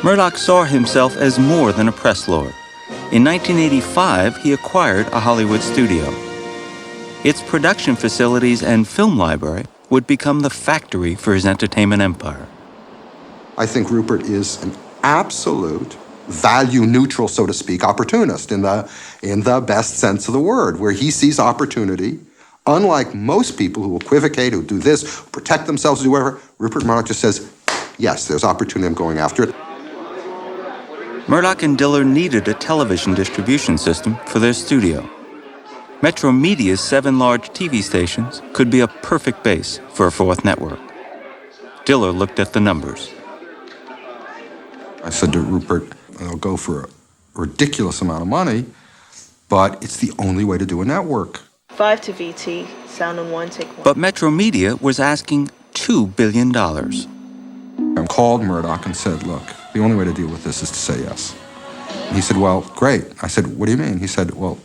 Murdoch saw himself as more than a press lord. In 1985, he acquired a Hollywood studio. Its production facilities and film library would become the factory for his entertainment empire. I think Rupert is an absolute value-neutral, so to speak, opportunist in the best sense of the word, where he sees opportunity Unlike most people who equivocate, who do this, protect themselves, do whatever, Rupert Murdoch just says, yes, there's opportunity, I'm going after it. Murdoch and Diller needed a television distribution system for their studio. Metro Media's 7 large TV stations could be a perfect base for a fourth network. Diller looked at the numbers. I said to Rupert, I'll go for a ridiculous amount of money, but it's the only way to do a network. 5 to VT, sound on 1, take 1. But Metro Media was asking $2 billion. I called Murdoch and said, look, the only way to deal with this is to say yes. And he said, well, great. I said, what do you mean? He said, well,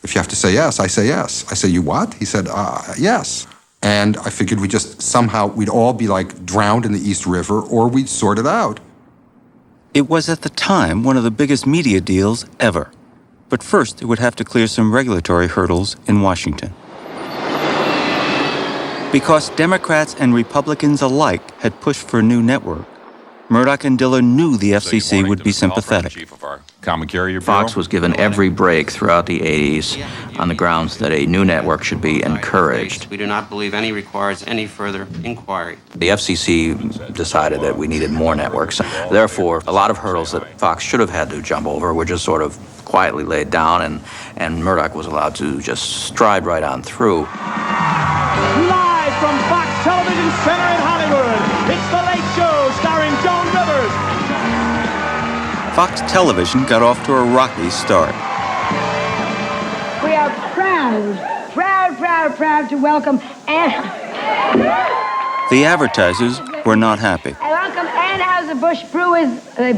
if you have to say yes, I say yes. I said, you what? He said, yes. And I figured we'd all be like drowned in the East River, or we'd sort it out. It was at the time one of the biggest media deals ever. But first, it would have to clear some regulatory hurdles in Washington. Because Democrats and Republicans alike had pushed for a new network, Murdoch and Diller knew the FCC would be sympathetic. Fox was given every break throughout the 80s on the grounds that a new network should be encouraged. We do not believe any requires any further inquiry. The FCC decided that we needed more networks. Therefore, a lot of hurdles that Fox should have had to jump over were just sort of quietly laid down, and Murdoch was allowed to just stride right on through. Live from Fox Television Center in Hollywood, it's The Late Show starring Joan Rivers. Fox Television got off to a rocky start. We are proud to welcome The advertisers were not happy. welcome Anheuser-Busch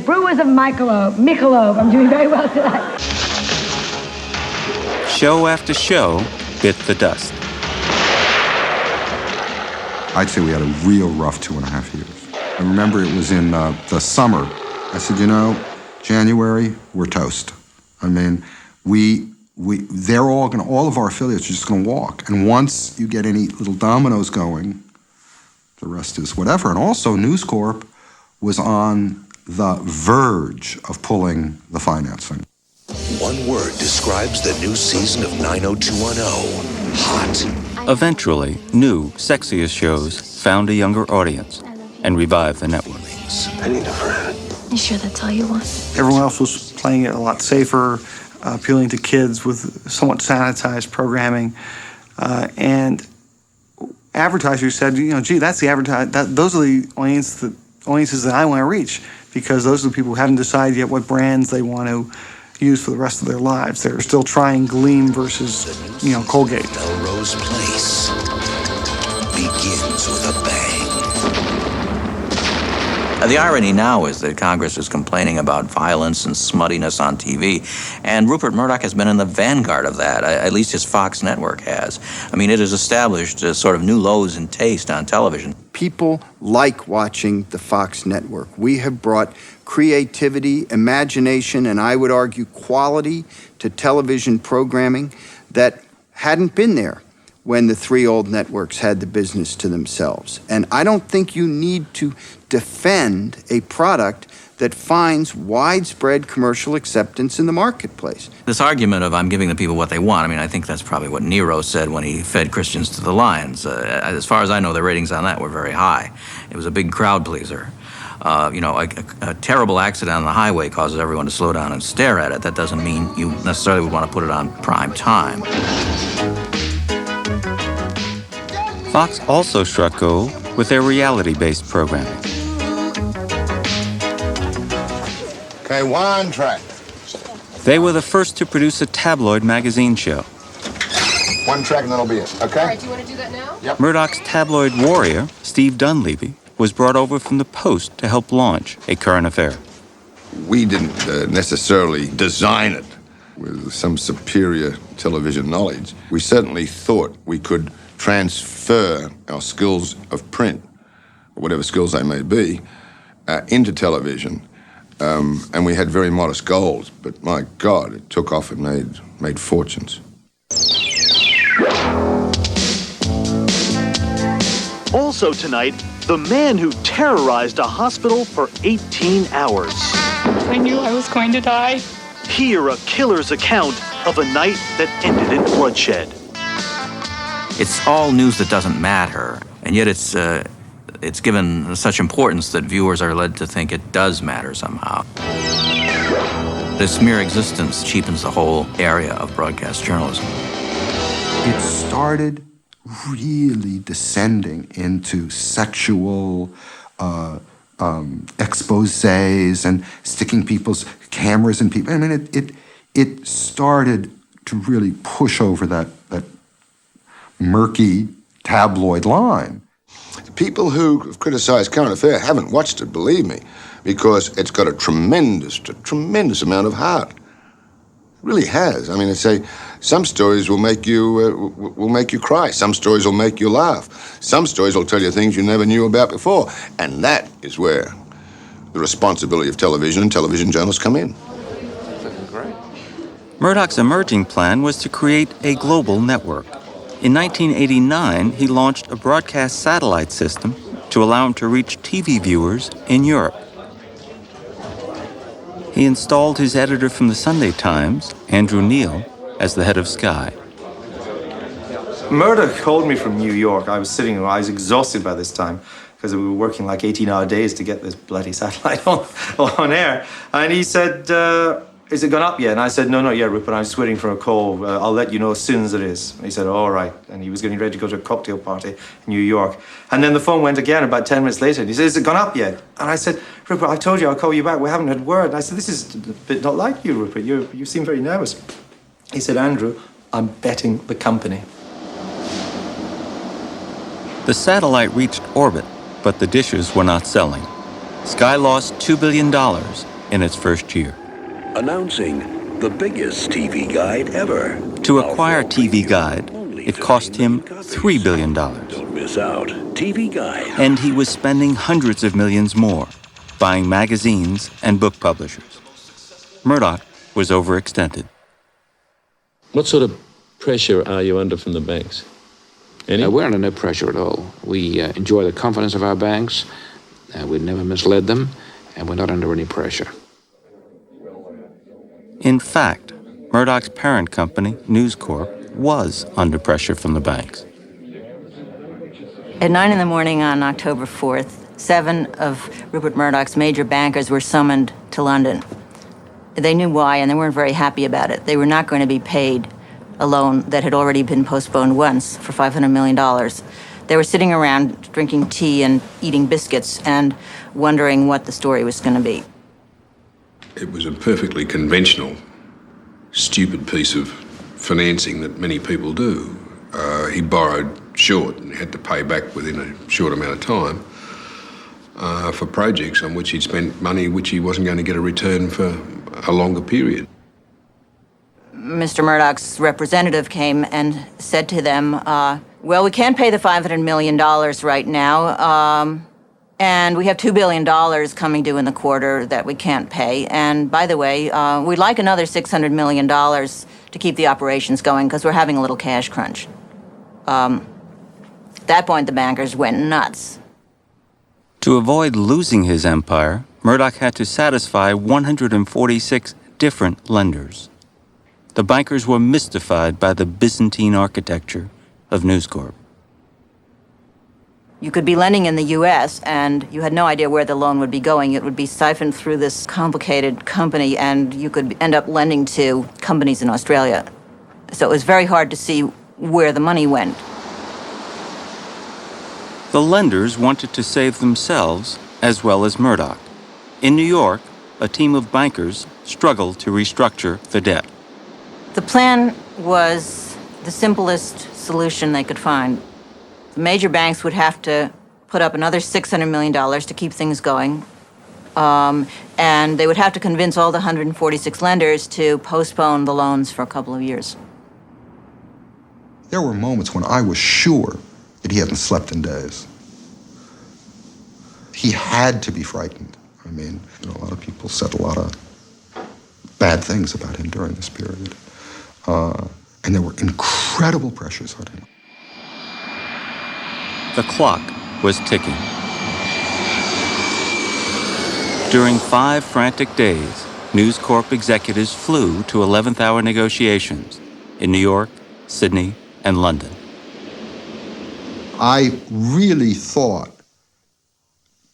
Brewers of Michelob. I'm doing very well tonight. Show after show bit the dust. I'd say we had a real rough 2.5 years. I remember it was in the summer. I said, January, we're toast. I mean, they're all of our affiliates are just going to walk. And once you get any little dominoes going, the rest is whatever. And also, News Corp was on the verge of pulling the financing. One word describes the new season of 90210. Hot. Eventually, new, sexier shows found a younger audience and revived the network. I need a friend. You sure that's all you want? Everyone else was playing it a lot safer, appealing to kids with somewhat sanitized programming. And advertisers said, gee, that's the those are the audiences that I want to reach, because those are the people who haven't decided yet what brands they want to use for the rest of their lives. They're still trying Gleam versus, Colgate. Melrose Place begins with a bang. The irony now is that Congress is complaining about violence and smuttiness on TV, and Rupert Murdoch has been in the vanguard of that, at least his Fox network has. I mean, it has established sort of new lows in taste on television. People like watching the Fox network. We have brought creativity, imagination, and I would argue quality to television programming that hadn't been there when the 3 old networks had the business to themselves. And I don't think you need to defend a product that finds widespread commercial acceptance in the marketplace. This argument of I'm giving the people what they want, I think that's probably what Nero said when he fed Christians to the lions. As far as I know, the ratings on that were very high. It was a big crowd pleaser. A terrible accident on the highway causes everyone to slow down and stare at it. That doesn't mean you necessarily would want to put it on prime time. Fox also struck gold with their reality-based programming. Okay, one track. They were the first to produce a tabloid magazine show. One track and that'll be it, okay? All right, do you want to do that now? Yep. Murdoch's tabloid warrior, Steve Dunleavy, was brought over from the Post to help launch A Current Affair. We didn't necessarily design it with some superior television knowledge. We certainly thought we could transfer our skills of print, or whatever skills they may be, into television. And we had very modest goals, but my God, it took off and made fortunes. Also tonight, the man who terrorized a hospital for 18 hours. I knew I was going to die. Hear a killer's account of a night that ended in bloodshed. It's all news that doesn't matter, and yet it's given such importance that viewers are led to think it does matter somehow. This mere existence cheapens the whole area of broadcast journalism. It started really descending into sexual exposés and sticking people's cameras in people. I mean, it started to really push over that murky tabloid line. The people who have criticized Current Affair haven't watched it, believe me, because it's got a tremendous amount of heart. It really has. I mean, some stories will make you cry. Some stories will make you laugh. Some stories will tell you things you never knew about before. And that is where the responsibility of television and television journalists come in. Great. Murdoch's emerging plan was to create a global network. In 1989, he launched a broadcast satellite system to allow him to reach TV viewers in Europe. He installed his editor from the Sunday Times, Andrew Neil, as the head of Sky. Murdoch called me from New York. I was exhausted by this time because we were working like 18-hour days to get this bloody satellite on air. And he said, is it gone up yet? And I said, no, not yet, Rupert. I'm just waiting for a call. I'll let you know as soon as it is. And he said, all right. And he was getting ready to go to a cocktail party in New York. And then the phone went again about 10 minutes later. And he said, is it gone up yet? And I said, Rupert, I told you I'll call you back. We haven't had word. And I said, this is a bit not like you, Rupert. You seem very nervous. He said, Andrew, I'm betting the company. The satellite reached orbit, but the dishes were not selling. Sky lost $2 billion in its first year. Announcing the biggest TV guide ever. To acquire TV Guide, it cost him $3 billion. Don't miss out. TV Guide. And he was spending hundreds of millions more, buying magazines and book publishers. Murdoch was overextended. What sort of pressure are you under from the banks? We're under no pressure at all. We enjoy the confidence of our banks. We've never misled them, and we're not under any pressure. In fact, Murdoch's parent company, News Corp, was under pressure from the banks. At 9 a.m. on October 4th, 7 of Rupert Murdoch's major bankers were summoned to London. They knew why, and they weren't very happy about it. They were not going to be paid a loan that had already been postponed once for $500 million. They were sitting around drinking tea and eating biscuits and wondering what the story was going to be. It was a perfectly conventional, stupid piece of financing that many people do. He borrowed short and had to pay back within a short amount of time for projects on which he'd spent money which he wasn't going to get a return for a longer period. Mr. Murdoch's representative came and said to them, well, we can't pay the $500 million right now, and we have $2 billion coming due in the quarter that we can't pay. And by the way, we'd like another $600 million to keep the operations going because we're having a little cash crunch. At that point, the bankers went nuts. To avoid losing his empire, Murdoch had to satisfy 146 different lenders. The bankers were mystified by the Byzantine architecture of News Corp. You could be lending in the U.S., and you had no idea where the loan would be going. It would be siphoned through this complicated company, and you could end up lending to companies in Australia. So it was very hard to see where the money went. The lenders wanted to save themselves as well as Murdoch. In New York, a team of bankers struggled to restructure the debt. The plan was the simplest solution they could find. The major banks would have to put up another $600 million to keep things going. And they would have to convince all the 146 lenders to postpone the loans for a couple of years. There were moments when I was sure that he hadn't slept in days. He had to be frightened. I mean, a lot of people said a lot of bad things about him during this period. And there were incredible pressures on him. The clock was ticking. During 5 frantic days, News Corp executives flew to 11th-hour negotiations in New York, Sydney, and London. I really thought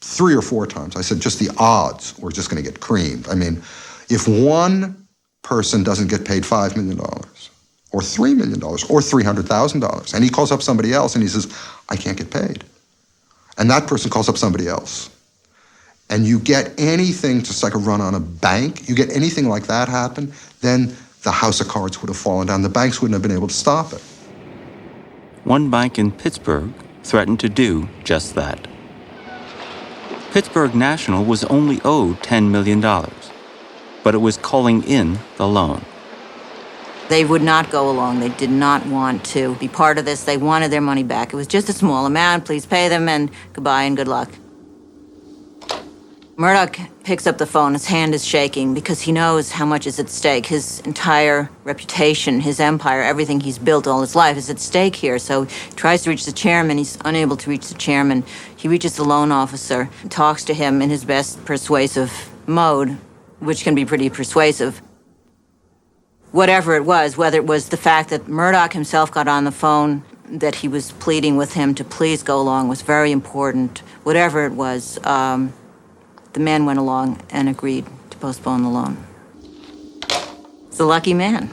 3 or 4 times, I said just the odds were just going to get creamed. I mean, if one person doesn't get paid $5 million or $3 million or $300,000, and he calls up somebody else and he says, I can't get paid. And that person calls up somebody else. And you get anything, just like a run on a bank, you get anything like that happen, then the house of cards would have fallen down. The banks wouldn't have been able to stop it. One bank in Pittsburgh threatened to do just that. Pittsburgh National was only owed $10 million, but it was calling in the loan. They would not go along. They did not want to be part of this. They wanted their money back. It was just a small amount. Please pay them, and goodbye and good luck. Murdoch picks up the phone. His hand is shaking because he knows how much is at stake. His entire reputation, his empire, everything he's built all his life is at stake here. So he tries to reach the chairman. He's unable to reach the chairman. He reaches the loan officer, talks to him in his best persuasive mode, which can be pretty persuasive. Whatever it was, whether it was the fact that Murdoch himself got on the phone, that he was pleading with him to please go along was very important. Whatever it was, the man went along and agreed to postpone the loan. It's a lucky man.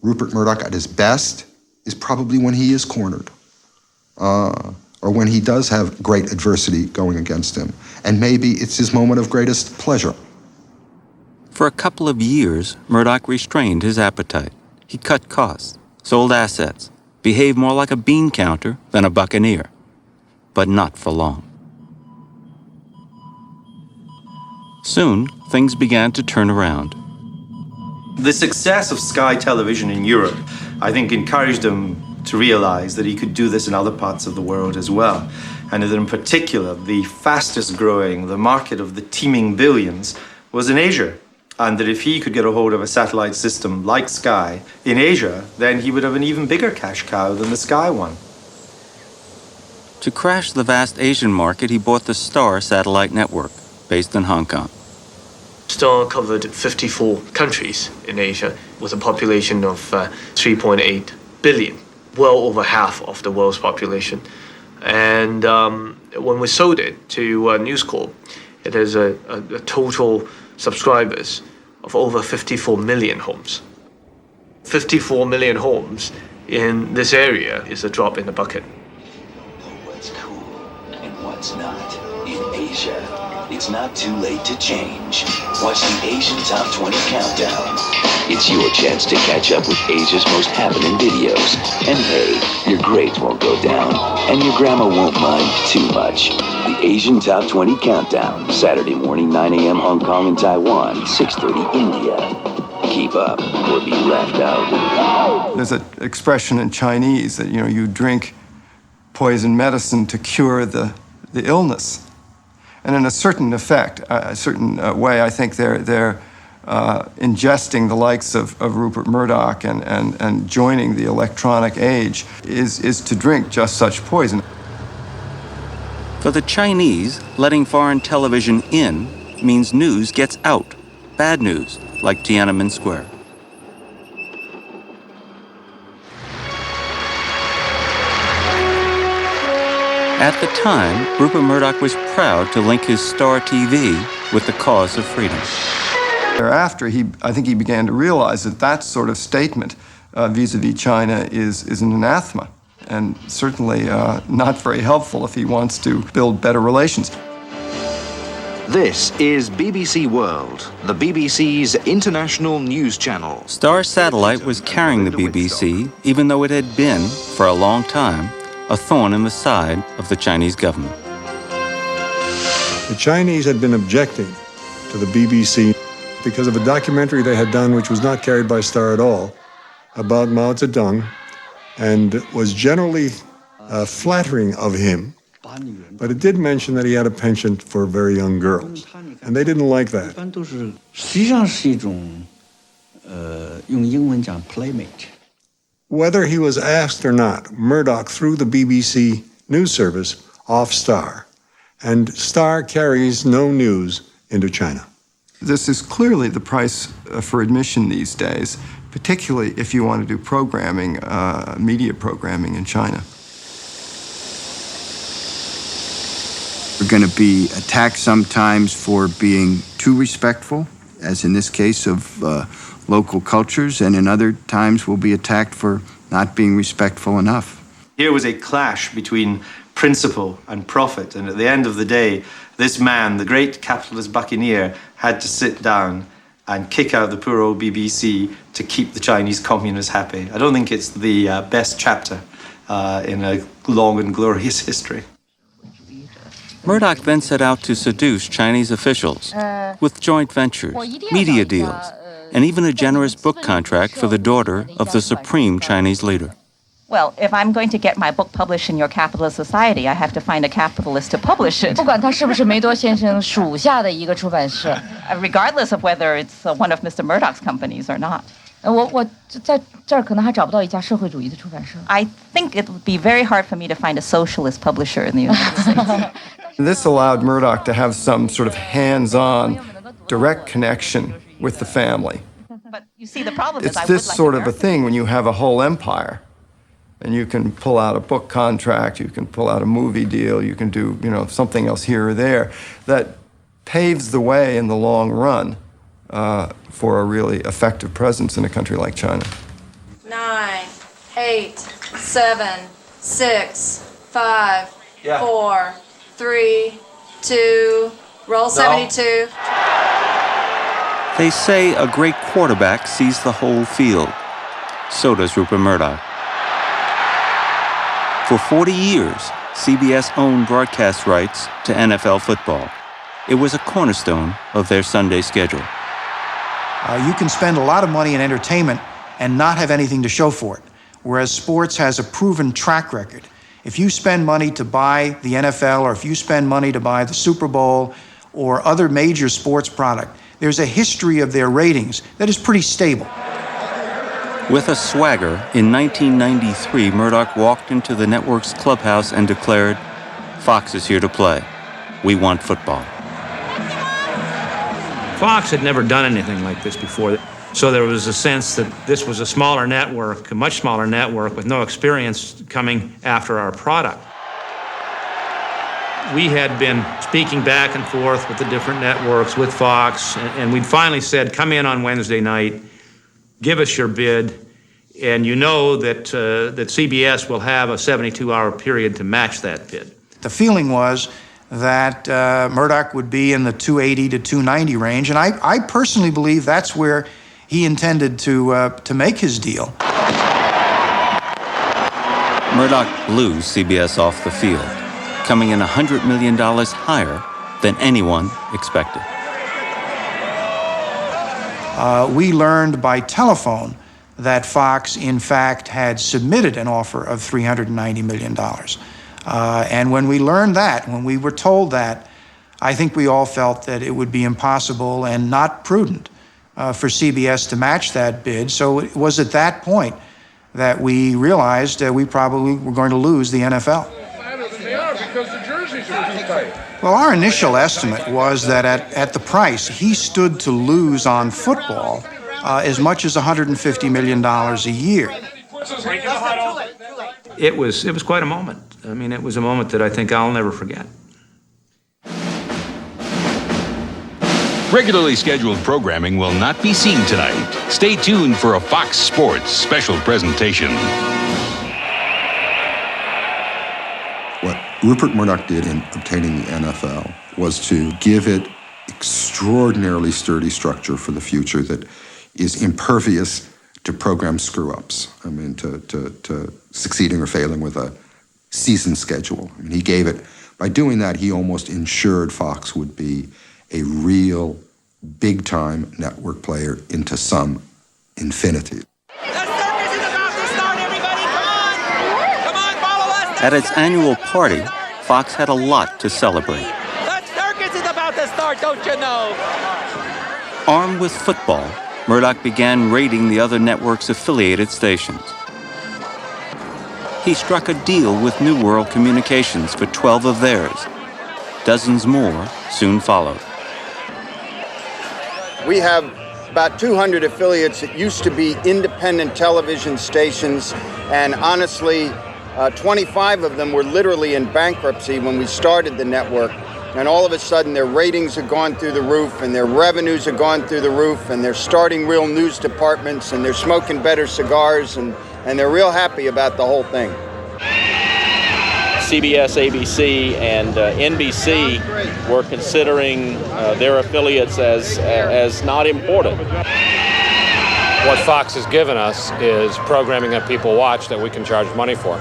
Rupert Murdoch at his best is probably when he is cornered, or when he does have great adversity going against him. And maybe it's his moment of greatest pleasure. For a couple of years, Murdoch restrained his appetite. He cut costs, sold assets, behaved more like a bean counter than a buccaneer. But not for long. Soon, things began to turn around. The success of Sky Television in Europe, I think, encouraged him to realize that he could do this in other parts of the world as well. And that in particular, the fastest growing, the market of the teeming billions, was in Asia. And that if he could get a hold of a satellite system like Sky in Asia, then he would have an even bigger cash cow than the Sky one. To crash the vast Asian market, he bought the Star satellite network, based in Hong Kong. Star covered 54 countries in Asia with a population of 3.8 billion, well over half of the world's population. And when we sold it to News Corp, it has a total subscribers of over 54 million homes. 54 million homes in this area is a drop in the bucket. What's cool and what's not in Asia. It's not too late to change. Watch the Asian Top 20 Countdown. It's your chance to catch up with Asia's most happening videos. And hey, your grades won't go down, and your grandma won't mind too much. The Asian Top 20 Countdown, Saturday morning, 9 a.m. Hong Kong and Taiwan, 6:30 India. Keep up or be left out. There's an expression in Chinese that, you drink poison medicine to cure the illness. And in a certain effect, a certain way, I think they're ingesting the likes of Rupert Murdoch and joining the electronic age is to drink just such poison. For the Chinese, letting foreign television in means news gets out. Bad news, like Tiananmen Square. At the time, Rupert Murdoch was proud to link his Star TV with the cause of freedom. Thereafter, I think he began to realize that sort of statement vis-a-vis China is an anathema, and certainly not very helpful if he wants to build better relations. This is BBC World, the BBC's international news channel. Star Satellite was carrying the BBC, even though it had been, for a long time, a thorn in the side of the Chinese government. The Chinese had been objecting to the BBC because of a documentary they had done, which was not carried by Star at all, about Mao Zedong, and was generally flattering of him. But it did mention that he had a penchant for very young girls, and they didn't like that. Whether he was asked or not, Murdoch threw the BBC news service off Star, and Star carries no news into China. This is clearly the price for admission these days, particularly if you want to do programming, media programming in China. We're going to be attacked sometimes for being too respectful, as in this case of local cultures, and in other times we'll be attacked for not being respectful enough. Here was a clash between principle and profit, and at the end of the day, this man, the great capitalist buccaneer, had to sit down and kick out the poor old BBC to keep the Chinese communists happy. I don't think it's the best chapter in a long and glorious history. Murdoch then set out to seduce Chinese officials with joint ventures, media deals, and even a generous book contract for the daughter of the supreme Chinese leader. Well, if I'm going to get my book published in your capitalist society, I have to find a capitalist to publish it. 不管他是不是梅多先生属下的一个出版社， Regardless of whether it's one of Mr. Murdoch's companies or not. 我在这儿可能还找不到一家社会主义的出版社。 I think it would be very hard for me to find a socialist publisher in the United States. This allowed Murdoch to have some sort of hands-on, direct connection with the family. But you see, the problem is It's this sort of a thing when you have a whole empire, and you can pull out a book contract, you can pull out a movie deal, you can do, something else here or there that paves the way in the long run for a really effective presence in a country like China. 9, 8, 7, 6, 5, 4, 3, 2, roll 72. They say a great quarterback sees the whole field. So does Rupert Murdoch. For 40 years, CBS owned broadcast rights to NFL football. It was a cornerstone of their Sunday schedule. You can spend a lot of money in entertainment and not have anything to show for it, whereas sports has a proven track record. If you spend money to buy the NFL, or if you spend money to buy the Super Bowl or other major sports product, there's a history of their ratings that is pretty stable. With a swagger, in 1993, Murdoch walked into the network's clubhouse and declared, "Fox is here to play. We want football." Fox had never done anything like this before, so there was a sense that this was a smaller network, a much smaller network with no experience coming after our product. We had been speaking back and forth with the different networks, with Fox, and we'd finally said, come in on Wednesday night, give us your bid, and you know that CBS will have a 72-hour period to match that bid. The feeling was that Murdoch would be in the 280 to 290 range, and I personally believe that's where he intended to make his deal. Murdoch blew CBS off the field, coming in $100 million higher than anyone expected. We learned by telephone that Fox, in fact, had submitted an offer of $390 million. And when we learned that, when we were told that, I think we all felt that it would be impossible and not prudent for CBS to match that bid. So it was at that point that we realized we probably were going to lose the NFL. Well, our initial estimate was that at the price, he stood to lose on football as much as $150 million a year. It was quite a moment. I mean, it was a moment that I think I'll never forget. Regularly scheduled programming will not be seen tonight. Stay tuned for a Fox Sports special presentation. What Rupert Murdoch did in obtaining the NFL was to give it extraordinarily sturdy structure for the future that is impervious to program screw-ups. I mean, to succeeding or failing with a season schedule. I mean, he gave it, by doing that, he almost ensured Fox would be a real big-time network player into some infinity. At its annual party, Fox had a lot to celebrate. The circus is about to start, don't you know? Armed with football, Murdoch began raiding the other network's affiliated stations. He struck a deal with New World Communications for 12 of theirs. Dozens more soon followed. We have about 200 affiliates that used to be independent television stations, and honestly, 25 of them were literally in bankruptcy when we started the network. and all of a sudden their ratings have gone through the roof and their revenues have gone through the roof and they're starting real news departments and they're smoking better cigars and they're real happy about the whole thing. CBS, ABC, and NBC were considering their affiliates as not important. What Fox has given us is programming that people watch that we can charge money for.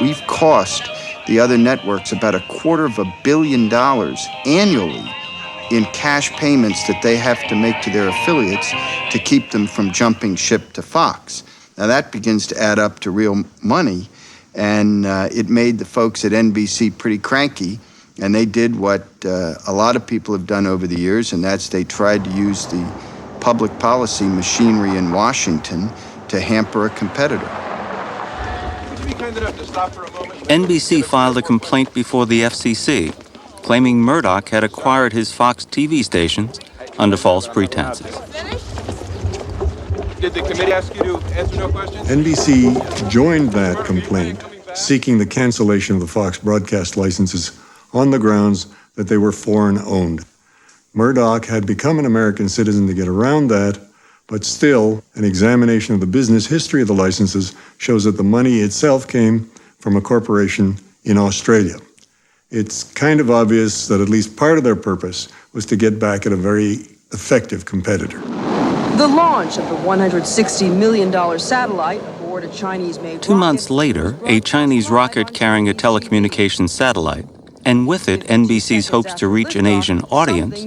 We've cost the other networks about $250 million annually in cash payments that they have to make to their affiliates to keep them from jumping ship to Fox. Now that begins to add up to real money, and it made the folks at NBC pretty cranky, and they did what a lot of people have done over the years, and that's they tried to use the public policy machinery in Washington to hamper a competitor. NBC filed a complaint before the FCC, claiming Murdoch had acquired his Fox TV stations under false pretenses. Did the committee ask you to answer no questions? NBC joined that complaint, seeking the cancellation of the Fox broadcast licenses on the grounds that they were foreign-owned. Murdoch had become an American citizen to get around that, but still, an examination of the business history of the licenses shows that the money itself came from a corporation in Australia. It's kind of obvious that at least part of their purpose was to get back at a very effective competitor. The launch of the $160 million satellite aboard a Chinese-made 2 months later, a Chinese rocket carrying a telecommunications satellite, and with it NBC's hopes to reach an Asian audience,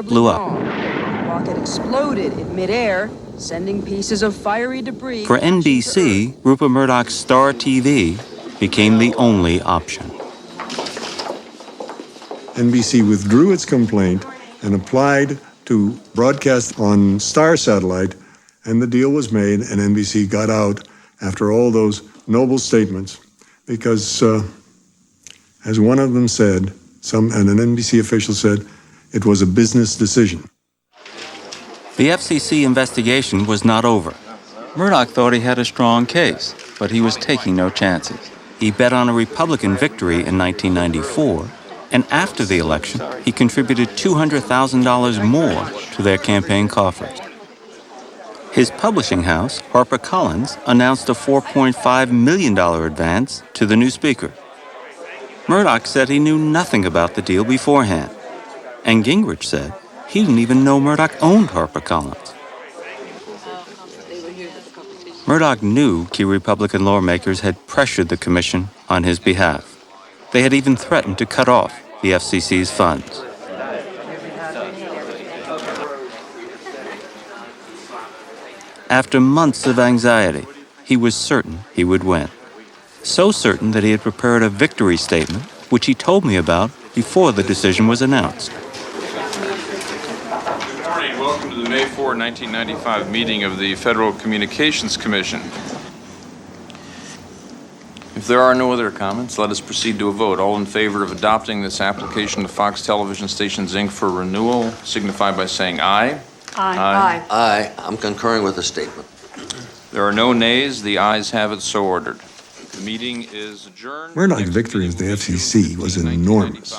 blew up. The rocket exploded in midair, sending pieces of fiery debris. For NBC, Rupert Murdoch's Star TV became the only option. NBC withdrew its complaint and applied to broadcast on Star satellite, and the deal was made, and NBC got out after all those noble statements because, as one of them said, and an NBC official said, it was a business decision. The FCC investigation was not over. Murdoch thought he had a strong case, but he was taking no chances. He bet on a Republican victory in 1994, and after the election, he contributed $200,000 more to their campaign coffers. His publishing house, HarperCollins, announced a $4.5 million advance to the new speaker. Murdoch said he knew nothing about the deal beforehand, and Gingrich said he didn't even know Murdoch owned HarperCollins. Murdoch knew key Republican lawmakers had pressured the commission on his behalf. They had even threatened to cut off the FCC's funds. After months of anxiety, he was certain he would win. So certain that he had prepared a victory statement, which he told me about before the decision was announced. Good morning. Welcome to the May 4, 1995 meeting of the Federal Communications Commission. If there are no other comments, let us proceed to a vote. All in favor of adopting this application to Fox Television Stations, Inc. for renewal, signify by saying aye. Aye. Aye. I'm concurring with the statement. There are no nays. The ayes have it, so ordered. The meeting is adjourned. Murdoch's victory as the FCC was enormous,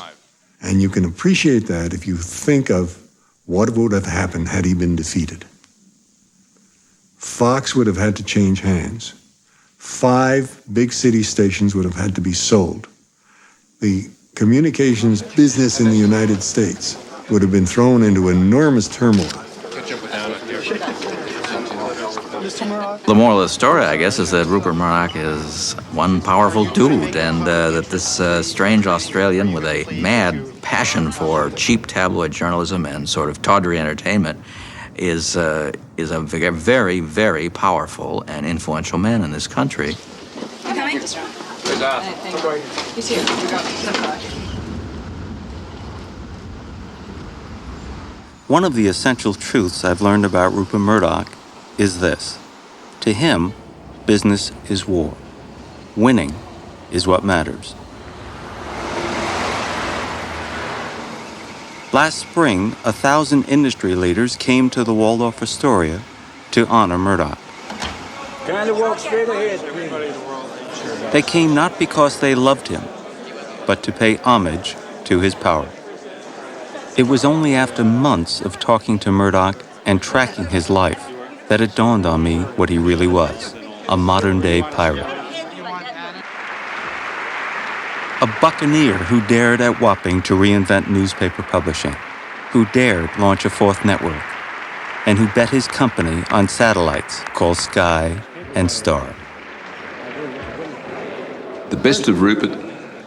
and you can appreciate that if you think of what would have happened had he been defeated. Fox would have had to change hands. 5 big city stations would have had to be sold. The communications business in the United States would have been thrown into enormous turmoil. The moral of the story, I guess, is that Rupert Murdoch is one powerful dude, and that this strange Australian with a mad passion for cheap tabloid journalism and sort of tawdry entertainment is a very, very powerful and influential man in this country. You coming? He's here. One of the essential truths I've learned about Rupert Murdoch is this. To him, business is war. Winning is what matters. Last spring, 1,000 industry leaders came to the Waldorf Astoria to honor Murdoch. Kind of walk straight ahead, everybody in the world. They came not because they loved him, but to pay homage to his power. It was only after months of talking to Murdoch and tracking his life that it dawned on me what he really was, a modern-day pirate. A buccaneer who dared at Wapping to reinvent newspaper publishing, who dared launch a fourth network, and who bet his company on satellites called Sky and Star. The best of Rupert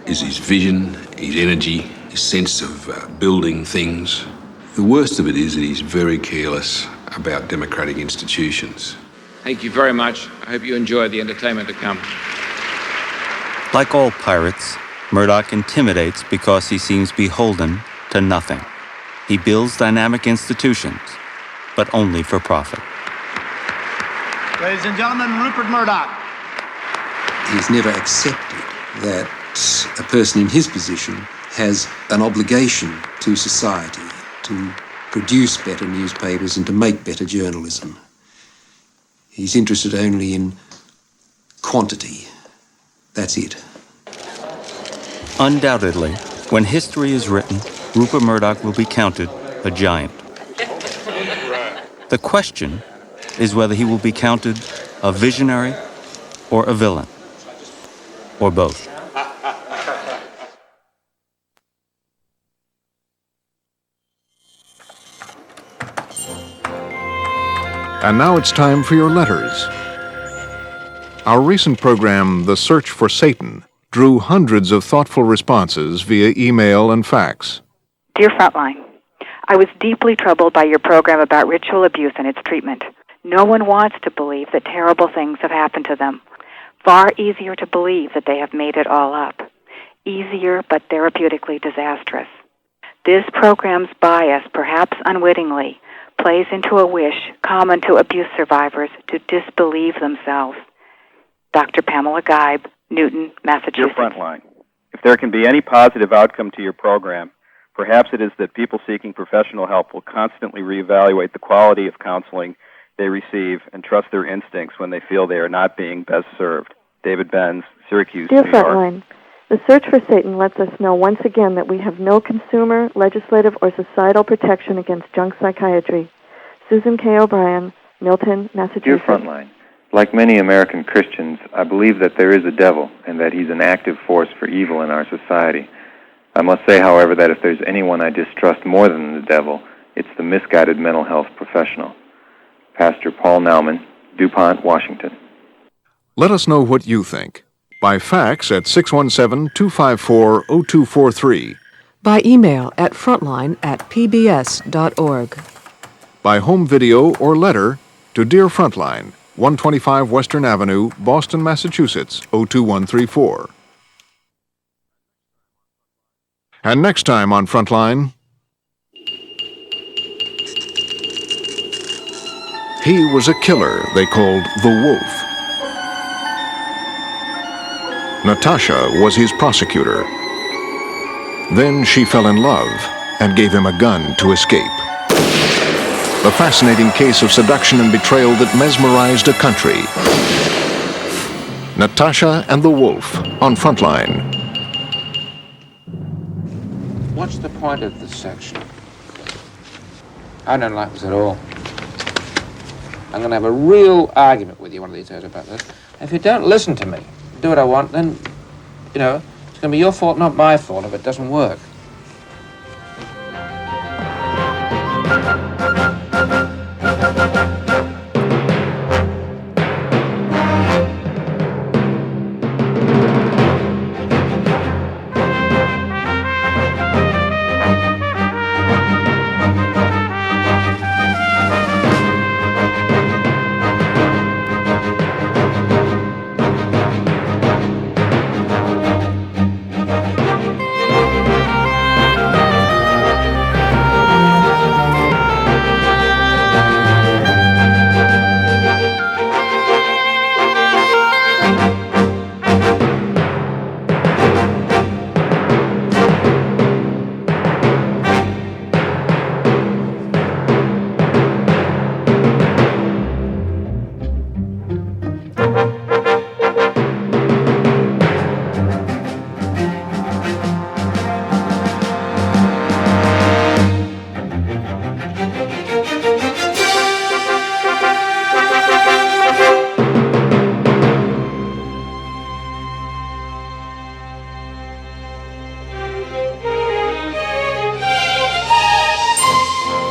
is his vision, his energy, his sense of building things. The worst of it is that he's very careless about democratic institutions. Thank you very much. I hope you enjoy the entertainment to come. Like all pirates, Murdoch intimidates because he seems beholden to nothing. He builds dynamic institutions, but only for profit. Ladies and gentlemen, Rupert Murdoch. He's never accepted that a person in his position has an obligation to society to produce better newspapers and to make better journalism. He's interested only in quantity. That's it. Undoubtedly, when history is written, Rupert Murdoch will be counted a giant. The question is whether he will be counted a visionary or a villain, or both. And now it's time for your letters. Our recent program, The Search for Satan, drew hundreds of thoughtful responses via email and fax. Dear Frontline, I was deeply troubled by your program about ritual abuse and its treatment. No one wants to believe that terrible things have happened to them. Far easier to believe that they have made it all up. Easier, but therapeutically disastrous. This program's bias, perhaps unwittingly, plays into a wish common to abuse survivors to disbelieve themselves. Dr. Pamela Geib, Newton, Massachusetts. Dear Frontline, if there can be any positive outcome to your program, perhaps it is that people seeking professional help will constantly reevaluate the quality of counseling they receive and trust their instincts when they feel they are not being best served. David Benz, Syracuse, Dear New York. Frontline, the search for Satan lets us know once again that we have no consumer, legislative, or societal protection against junk psychiatry. Susan K. O'Brien, Milton, Massachusetts. Dear Frontline, like many American Christians, I believe that there is a devil and that he's an active force for evil in our society. I must say, however, that if there's anyone I distrust more than the devil, it's the misguided mental health professional. Pastor Paul Nauman, DuPont, Washington. Let us know what you think. By fax at 617-254-0243. By email at frontline@pbs.org. By home video or letter to Dear Frontline, 125 Western Avenue, Boston, Massachusetts, 02134. And next time on Frontline, he was a killer they called the Wolf. Natasha was his prosecutor. Then she fell in love and gave him a gun to escape. The fascinating case of seduction and betrayal that mesmerized a country. Natasha and the Wolf on Frontline. What's the point of this section? I don't like this at all. I'm going to have a real argument with you one of these days about this. If you don't listen to me, do what I want, then, it's going to be your fault, not my fault, if it doesn't work.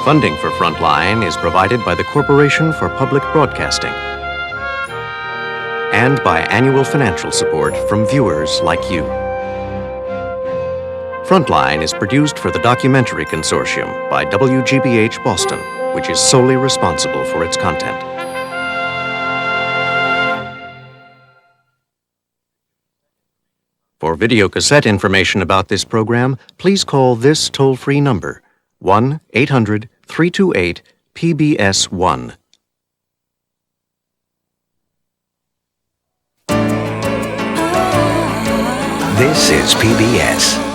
Funding for Frontline is provided by the Corporation for Public Broadcasting and by annual financial support from viewers like you. Frontline is produced for the Documentary Consortium by WGBH Boston, which is solely responsible for its content. For videocassette information about this program, please call this toll-free number, 1-800-328-PBS-1. This is PBS.